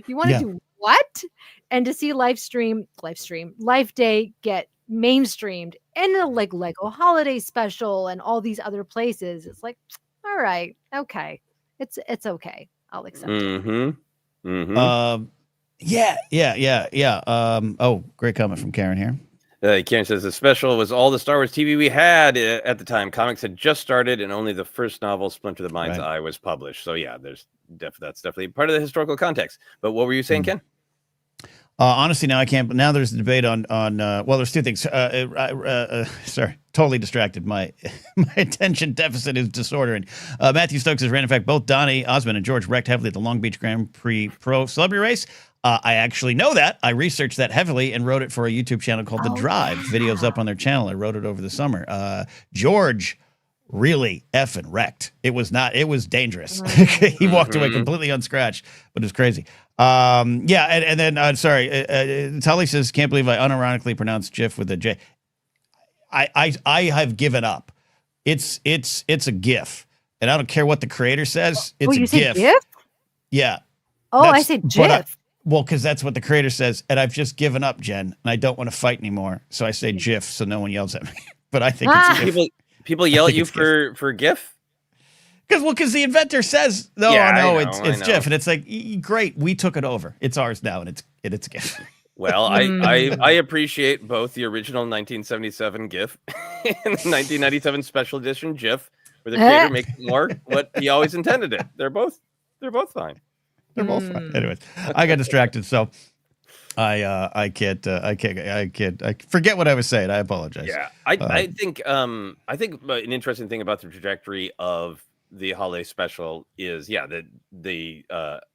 You want to do what? And to see Life Day get mainstreamed in a like Lego holiday special and all these other places, it's like, all right, okay, it's okay. I'll accept it. Yeah. Oh, great comment from Karen here. Karen says the special was all the Star Wars TV we had at the time. Comics had just started, and only the first novel, Splinter the Mind's Eye, was published. So yeah, that's definitely part of the historical context. But what were you saying, Ken? Honestly, now I can't. Now there's a debate on. Well, there's two things. Sorry, totally distracted. My attention deficit is disordering. Matthew Stokes says, in fact, both Donnie Osmond and George wrecked heavily at the Long Beach Grand Prix Pro Celebrity Race. I actually know that. I researched that heavily and wrote it for a YouTube channel called The Drive. Videos up on their channel. I wrote it over the summer. George really effing wrecked. It was dangerous. He walked away completely unscratched, but it was crazy. And then sorry, Tully says, can't believe I unironically pronounced GIF with a J. I have given up. It's a GIF, and I don't care what the creator says. It's a GIF. GIF? Yeah. Oh, I said GIF. Well, because that's what the creator says, and I've just given up, Jen, and I don't want to fight anymore. So I say GIF, so no one yells at me. But I think it's GIF. People yell at you for GIF? Because the inventor says, it's GIF, and it's like, great, we took it over. It's ours now, and it's GIF. Well, I appreciate both the original 1977 GIF and the 1997 special edition GIF, where the creator makes more what he always intended it. They're both fine. They're both fine. Anyways, I got distracted, so I forget what I was saying. I apologize. Yeah, I think an interesting thing about the trajectory of the holiday special is the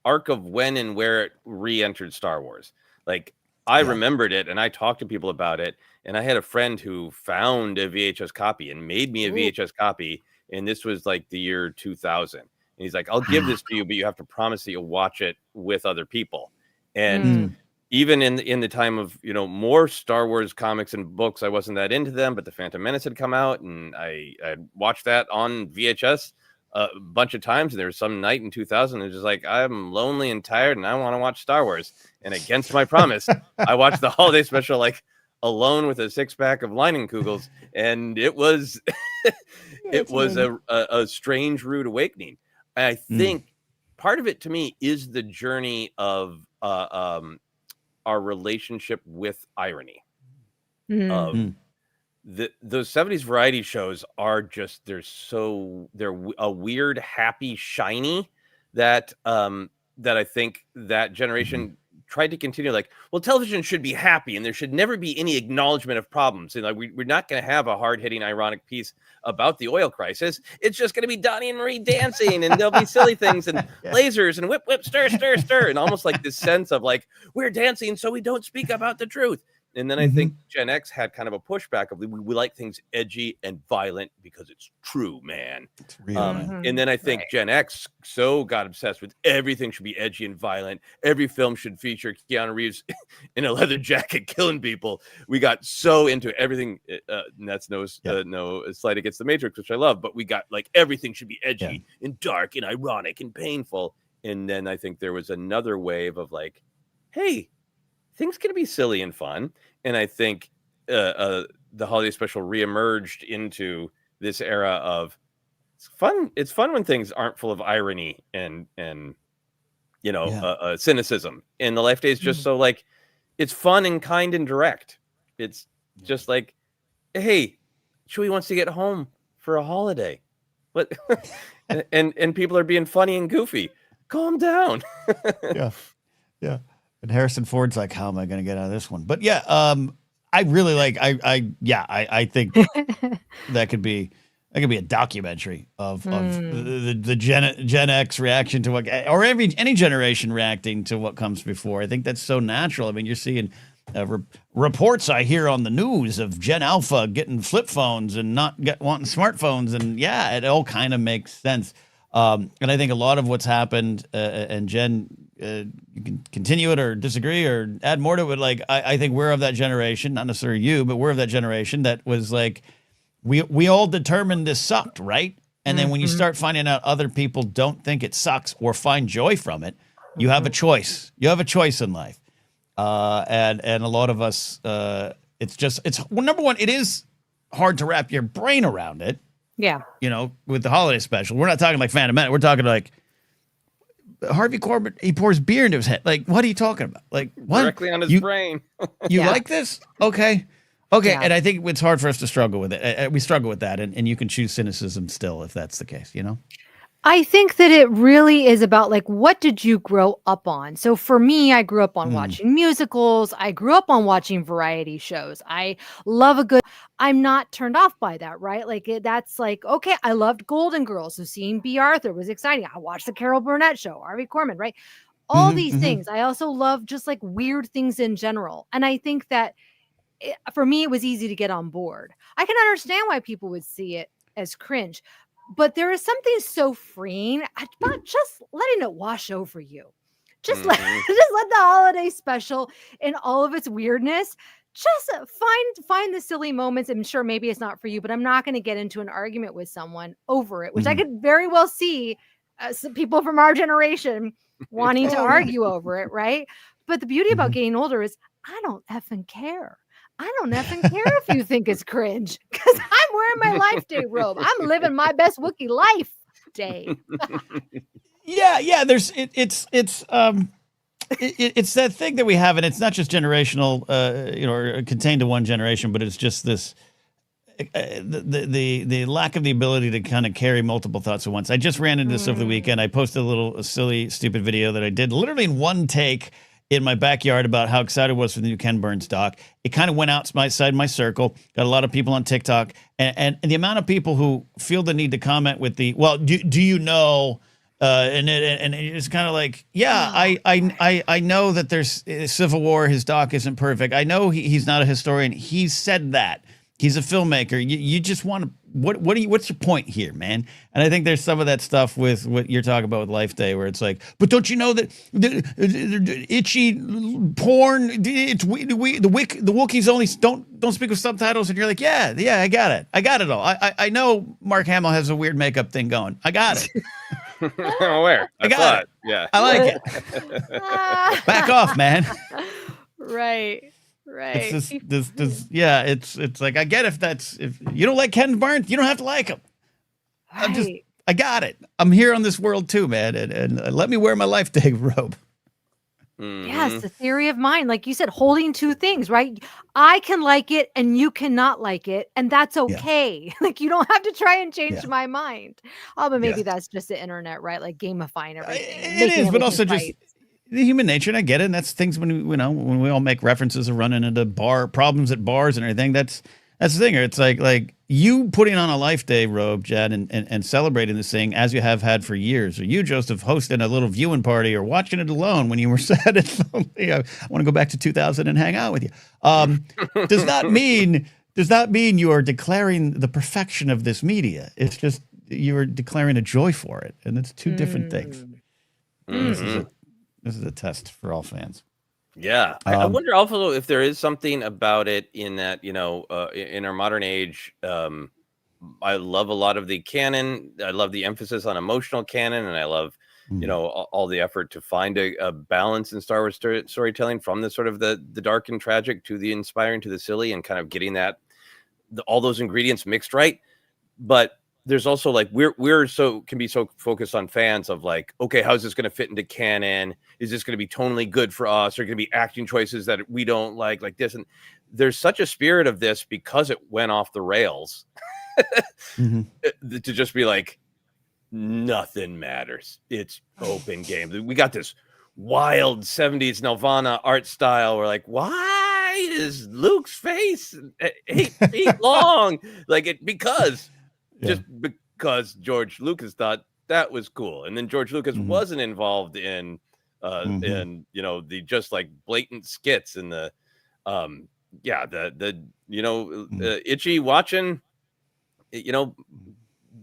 arc of when and where it re-entered Star Wars. Like I remembered it, and I talked to people about it, and I had a friend who found a VHS copy and made me a VHS copy, and this was like the year 2000. And he's like, I'll give this to you, but you have to promise that you'll watch it with other people. And even in the time of, more Star Wars comics and books, I wasn't that into them, but The Phantom Menace had come out, and I watched that on VHS a bunch of times. And there was some night in 2000, it was just like, I'm lonely and tired, and I want to watch Star Wars. And against my promise, I watched the holiday special, like, alone with a 6-pack of Leinenkugels, and it was a strange, rude awakening. I think part of it to me is the journey of our relationship with irony. Those 70s variety shows are just they're a weird, happy, shiny that I think that generation tried to continue. Like, well, television should be happy, and there should never be any acknowledgement of problems. And like, we're not going to have a hard-hitting, ironic piece about the oil crisis. It's just going to be Donnie and Marie dancing, and there'll be silly things and lasers and whip, whip, stir, stir, stir, and almost like this sense of like, we're dancing so we don't speak about the truth. And then I think Gen X had kind of a pushback of we like things edgy and violent because it's true, man. It's real, man. And then I think Gen X so got obsessed with everything should be edgy and violent. Every film should feature Keanu Reeves in a leather jacket killing people. We got so into everything. And that's no slight against the Matrix, which I love, but we got like everything should be edgy and dark and ironic and painful. And then I think there was another wave of like, hey, things can be silly and fun. And I think the holiday special reemerged into this era of it's fun. It's fun when things aren't full of irony and cynicism. And the Life Day is just so like, it's fun and kind and direct. It's just like, hey, Chewie wants to get home for a holiday. What? and people are being funny and goofy. Calm down. Yeah. And Harrison Ford's like, how am I going to get out of this one? But I really like, I think that could be a documentary of the Gen X reaction to what, or any generation reacting to what comes before. I think that's so natural. I mean, you're seeing reports I hear on the news of Gen Alpha getting flip phones and not wanting smartphones. And it all kind of makes sense. And I think a lot of what's happened, and Jen, you can continue it or disagree or add more to it. Like, I think we're of that generation, not necessarily you, but we're of that generation that was like, we all determined this sucked, right? And then when you start finding out other people don't think it sucks or find joy from it, you have a choice. You have a choice in life. And a lot of us, number one, it is hard to wrap your brain around it. Yeah. With the holiday special, we're not talking like Phantom Menace. We're talking like Harvey Corbett, he pours beer into his head. Like, what are you talking about? Like, what? Directly on his brain. You like this? Okay. Okay, Yeah. and I think it's hard for us to struggle with it. We struggle with that, and you can choose cynicism still if that's the case, you know? I think that it really is about like, what did you grow up on? So for me, I grew up on Mm, watching musicals. I grew up on watching variety shows. I love a good, I'm not turned off by that, right? Like that's like, okay, I loved Golden Girls. So seeing B. Arthur was exciting. I watched the Carol Burnett show, Harvey Korman, right? All mhm, these mhm, things. I also love just like weird things in general. And I think that for me, it was easy to get on board. I can understand why people would see it as cringe, but there is something so freeing about just letting it wash over you. Just let Hmm. just let the holiday special in all of its weirdness. Just find the silly moments. I'm sure maybe it's not for you, but I'm not going to get into an argument with someone over it, which I mhm. could very well see some people from our generation wanting to Oh, yeah. argue over it, right? But the beauty about Mhm. getting older is I don't effing care. I don't effing care if you think it's cringe because I'm wearing my life day robe. I'm living my best Wookiee life day. Yeah, it's that thing that we have, and it's not just generational, or contained to one generation, but it's just this the lack of the ability to kind of carry multiple thoughts at once. I just ran into this over the weekend. I posted a silly, stupid video that I did literally in one take in my backyard about how excited I was for the new Ken Burns doc. It kind of went outside my circle. Got a lot of people on TikTok, and the amount of people who feel the need to comment with the, well, do you know? And it's kind of like, yeah, I know that there's Civil War. His doc isn't perfect. I know he's not a historian. He's said that. He's a filmmaker. You just want to, what's your point here, man? And I think there's some of that stuff with what you're talking about with Life Day, where it's like, but don't you know that the itchy porn, it's the Wookiees only don't speak with subtitles, and you're like, yeah, I got it all. I know Mark Hamill has a weird makeup thing going. I got it. I'm aware. I got it. Yeah. I like it. Back off, man. Right. It's Right. just this yeah, it's like, I get if you don't like Ken Burns, you don't have to like him. Right. I got it. I'm here on this world too, man, and let me wear my Life Day robe. Yes, the theory of mind, like you said, holding two things, right? I can like it and you cannot like it, and that's Yeah. okay. Like you don't have to try and change Yeah. my mind. Oh, but maybe Yeah. that's just the internet, right? Like gamifying everything. It Making is, but everything also just right. the human nature, and I get it. And that's things when we all make references of running into problems at bars and everything. That's the thing. It's like you putting on a Life Day robe, Jed, and celebrating this thing as you have had for years, or you, Joseph, hosting a little viewing party or watching it alone when you were sad and lonely. I want to go back to 2000 and hang out with you. Does not mean you are declaring the perfection of this media. It's just you are declaring a joy for it, and it's two different things. This is a test for all fans. Yeah. I wonder also if there is something about it in that, in our modern age, I love a lot of the canon. I love the emphasis on emotional canon, and I love, all the effort to find a balance in Star Wars storytelling, from the sort of the dark and tragic to the inspiring to the silly, and kind of getting that all those ingredients mixed right. But there's also like we're can be so focused on fans of like, okay, how's this going to fit into canon? Is this going to be tonally good for us? Or going to be acting choices that we don't like this? And there's such a spirit of this because it went off the rails to just be like, nothing matters. It's open game. We got this wild 70s Nelvana art style. We're like, why is Luke's face 8 feet long? Just because George Lucas thought that was cool, and then George Lucas wasn't involved in the just like blatant skits and the itchy watching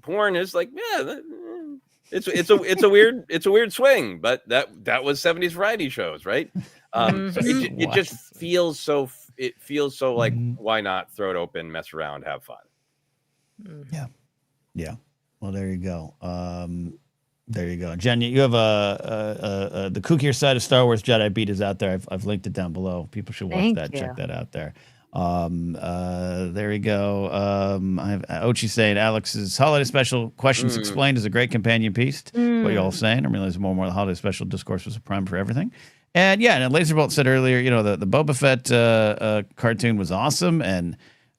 porn is like, it's a weird swing, but that was 70s variety shows, right? So it just feels so like, why not throw it open, mess around, have fun? Yeah. Well, there you go. Jen, you have the kookier side of Star Wars Jedi Beat is out there. I've linked it down below. People should watch that. Check that out there. There we go. I have Ochi saying Alex's holiday special questions explained is a great companion piece. What you all saying? I realize more and more the holiday special discourse was a prime for everything. And yeah, and Laserbolt said earlier, the Boba Fett cartoon was awesome. And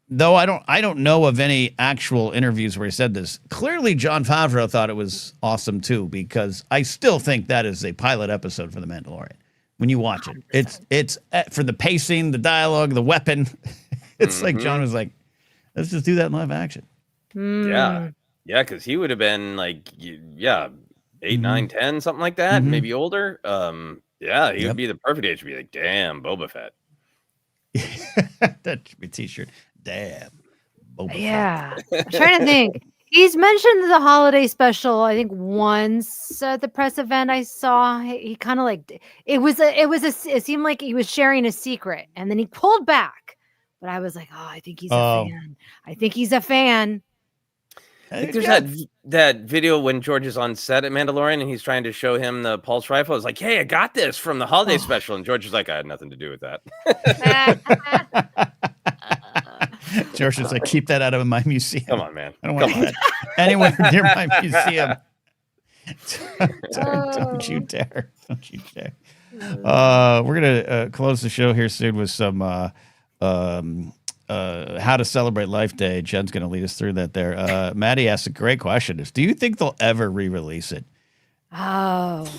though I don't know of any actual interviews where he said this, clearly Jon Favreau thought it was awesome too, because I still think that is a pilot episode for The Mandalorian. When you watch it, 100%. It's for the pacing, the dialogue, the weapon. It's like John was like, let's just do that in live action. Yeah, because he would have been like, 8, 9, 10, something like that, maybe older. He would be the perfect age to be like, damn, Boba Fett. That should be a t-shirt. Damn, Boba Fett. I'm trying to think. He's mentioned the holiday special, I think, once at the press event I saw. He kind of like it seemed like he was sharing a secret, and then he pulled back. But I was like, oh, I think he's a fan. I think he's a fan. There's that video when George is on set at Mandalorian and he's trying to show him the pulse rifle. It's like, hey, I got this from the holiday special, and George is like, I had nothing to do with that. George is like, keep that out of my museum. Come on, man. I don't want that anywhere near my museum. Don't you dare. Don't you dare. We're going to close the show here soon with some how to celebrate Life Day. Jen's going to lead us through that there. Maddie asked a great question. Do you think they'll ever re-release it? Oh.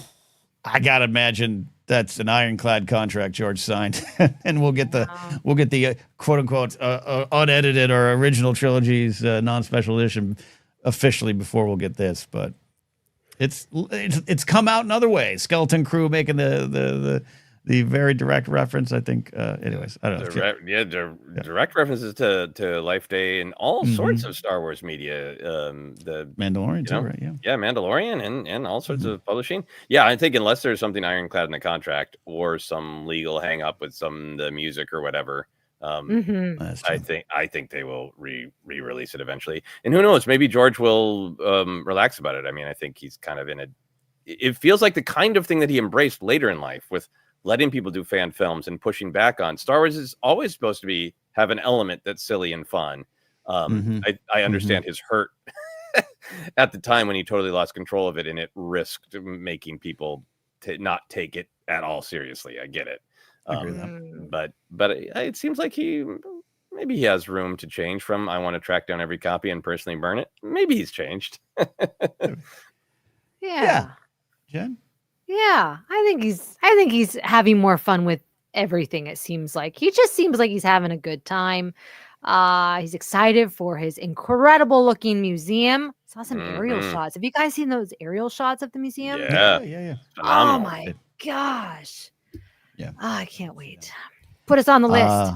I got to imagine that's an ironclad contract George signed, and we'll get the quote unquote unedited or original trilogy's non-special edition officially before we'll get this. But it's come out in other ways. Skeleton Crew making the very direct reference. I think. Anyways, I don't know. Direct references to Life Day and all sorts of Star Wars media. The Mandalorian too, right? Yeah, Mandalorian and all sorts of publishing. Yeah, I think unless there's something ironclad in the contract or some legal hang up with the music or whatever, I think they will re-release it eventually. And who knows? Maybe George will relax about it. I mean, I think he's kind of it feels like the kind of thing that he embraced later in life with letting people do fan films and pushing back on. Star Wars is always supposed to have an element that's silly and fun. I understand his hurt at the time when he totally lost control of it, and it risked making people not take it at all seriously. I get it. But it seems like maybe he has room to change from, I want to track down every copy and personally burn it. Maybe he's changed. Yeah. Jen? Yeah, I think he's having more fun with everything. It seems like he just seems like he's having a good time. He's excited for his incredible looking museum. Saw some aerial shots. Have you guys seen those aerial shots of the museum? Yeah. Oh my gosh. Yeah. I can't wait. Put us on the list.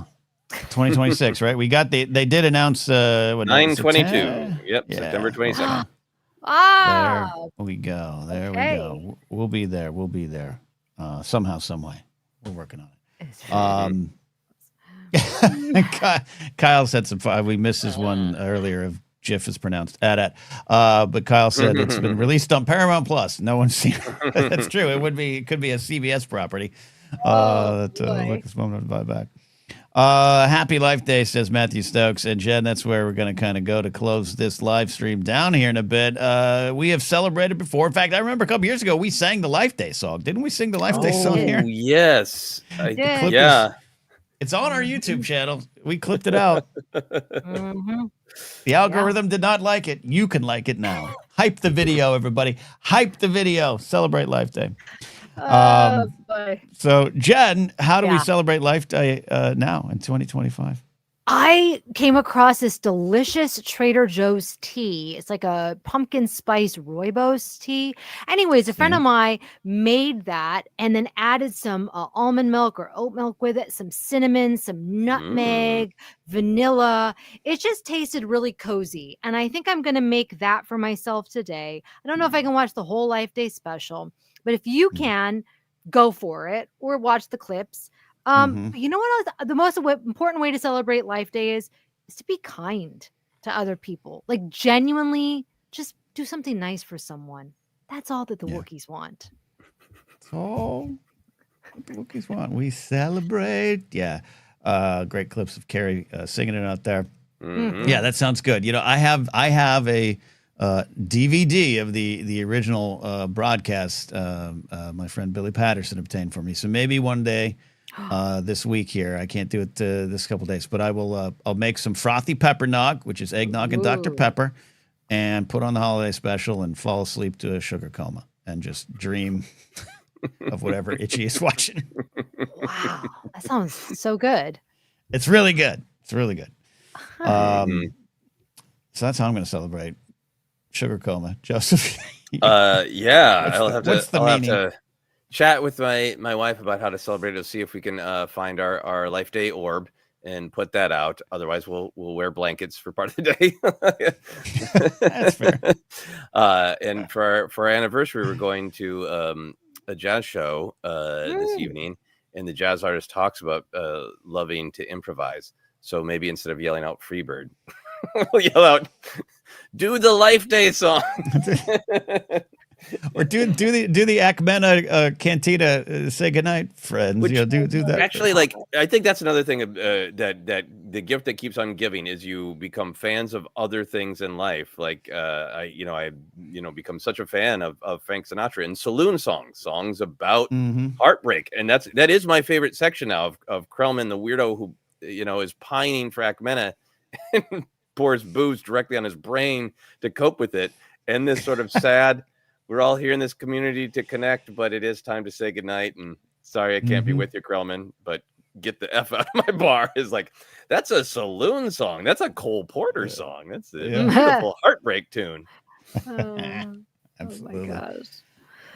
2026, right? We got they did announce 9/22. Yep, yeah. September 22nd. Ah, there we go. There we go. We'll be there. Somehow, some way. We're working on it. Kyle said we missed his one earlier of GIF is pronounced at. But Kyle said it's been released on Paramount Plus. No one's seen it. That's true. It could be a CBS property. Lucas moment to buy back. Happy Life Day, says Matthew Stokes. And Jen, that's where we're going to kind of go to close this live stream down here in a bit. We have celebrated before. In fact, I remember a couple years ago, we sang the Life Day song. Didn't we sing the Life Day song here? Oh, yes. It's on our YouTube channel. We clipped it out. The algorithm did not like it. You can like it now. Hype the video, everybody. Hype the video. Celebrate Life Day. So, Jen, how do we celebrate Life Day now in 2025? I came across this delicious Trader Joe's tea. It's like a pumpkin spice rooibos tea. Anyways, a friend of mine made that and then added some almond milk or oat milk with it, some cinnamon, some nutmeg, vanilla. It just tasted really cozy. And I think I'm going to make that for myself today. I don't know if I can watch the whole Life Day special, but if you can, go for it or watch the clips. You know what else? The most important way to celebrate Life Day is to be kind to other people. Like genuinely just do something nice for someone. That's all that the Wookiees want. That's all the Wookiees want. We celebrate. Yeah. Great clips of Carrie singing it out there. Mhm. Yeah, that sounds good. I have a DVD of the original broadcast. My friend Billy Patterson obtained for me. So maybe one day this week here. I can't do it this couple days, but I will. I'll make some frothy pepper nog, which is eggnog and Dr. Ooh. Pepper, and put on the holiday special and fall asleep to a sugar coma and just dream of whatever Itchy is watching. Wow, that sounds so good. It's really good. It's really good. Mhm. So that's how I'm going to celebrate sugar coma, Joseph. Yeah, what's the I'll have meaning? to chat with my wife about how to celebrate it. See if we can find our Life Day orb and put that out. Otherwise, we'll wear blankets for part of the day. That's fair. And for our anniversary, we're going to a jazz show this evening, and the jazz artist talks about loving to improvise. So maybe instead of yelling out "Freebird," we'll yell out, "Do the Life Day song." Or do the Acmena Cantina, say goodnight, friends. Which, do that. Actually, like, I think that's another thing that the gift that keeps on giving is you become fans of other things in life. Like I become such a fan of Frank Sinatra and saloon songs about heartbreak, and that is my favorite section now of Krellman, the weirdo who is pining for Acmena and pours booze directly on his brain to cope with it, and this sort of sad. We're all here in this community to connect, but it is time to say goodnight. And sorry, I can't be with you, Krellman, but get the F out of my bar. Is like, that's a saloon song. That's a Cole Porter song. That's a beautiful heartbreak tune. Absolutely. Oh my gosh.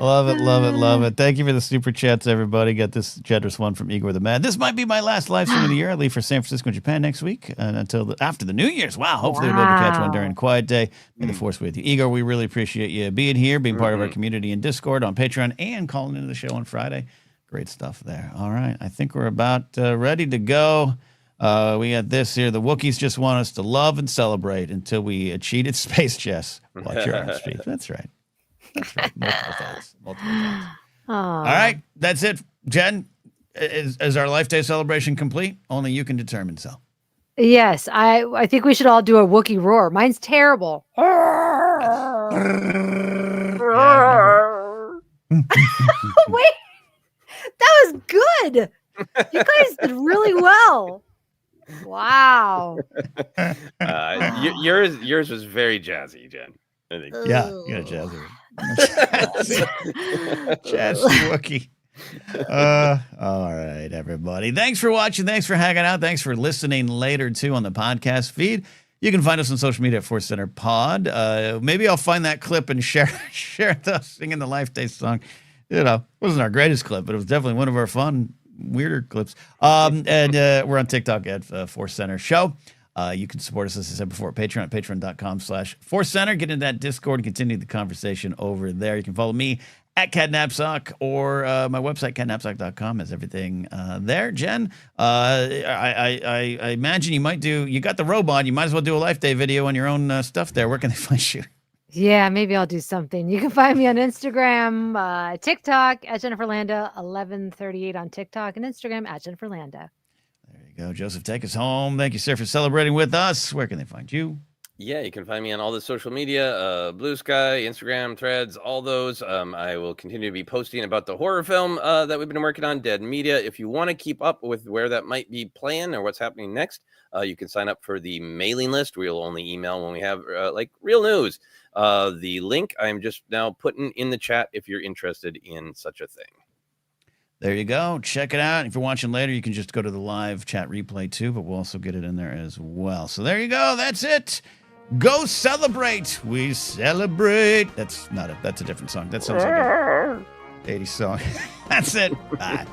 Love it, love it, love it. Thank you for the super chats, everybody. Got this generous one from Igor the Mad. This might be my last live stream of the year. I leave for San Francisco and Japan next week and until after the New Year's. Wow. Hopefully we'll be able to catch one during a quiet day. May the force be with you. Igor, we really appreciate you being here, being part of our community in Discord, on Patreon, and calling into the show on Friday. Great stuff there. All right. I think we're about ready to go. We got this here. The Wookiees just want us to love and celebrate until we cheated space chess. Watch your arms, Chief. That's right. That's right. Multiple times. All right. That's it. Jen, is our Life Day celebration complete? Only you can determine so. Yes, I think we should all do a Wookiee roar. Mine's terrible. Wait, that was good. You guys did really well. Wow. Yours was very jazzy, Jen. I think. Yeah, jazzy. Jazzy Wookiee. All right, everybody. Thanks for watching. Thanks for hanging out. Thanks for listening later, too, on the podcast feed. You can find us on social media at ForceCenter Pod. Maybe I'll find that clip and share us singing the Life Day song. It wasn't our greatest clip, but it was definitely one of our fun, weirder clips. And we're on TikTok at ForceCenter Show. You can support us, as I said before, at patreon.com/ForceCenter. Get into that Discord and continue the conversation over there. You can follow me at Ken Napzok or my website, kennapzok.com, has everything there. Jen, I imagine you got the robot. You might as well do a Life Day video on your own stuff there. Where can they find you? Yeah, maybe I'll do something. You can find me on Instagram, TikTok at Jennifer Landa, 1138 on TikTok, and Instagram at Jennifer Landa. There you go. Joseph, take us home. Thank you, sir, for celebrating with us. Where can they find you? Yeah, you can find me on all the social media, Blue Sky, Instagram, Threads, all those. I will continue to be posting about the horror film that we've been working on, Dead Media. If you want to keep up with where that might be playing or what's happening next, you can sign up for the mailing list. We'll only email when we have real news. The link I'm just now putting in the chat if you're interested in such a thing. There you go. Check it out. If you're watching later, you can just go to the live chat replay too, but we'll also get it in there as well. So there you go. That's it. Go celebrate. We celebrate. That's a different song. That sounds like a 80s song. That's it. Bye.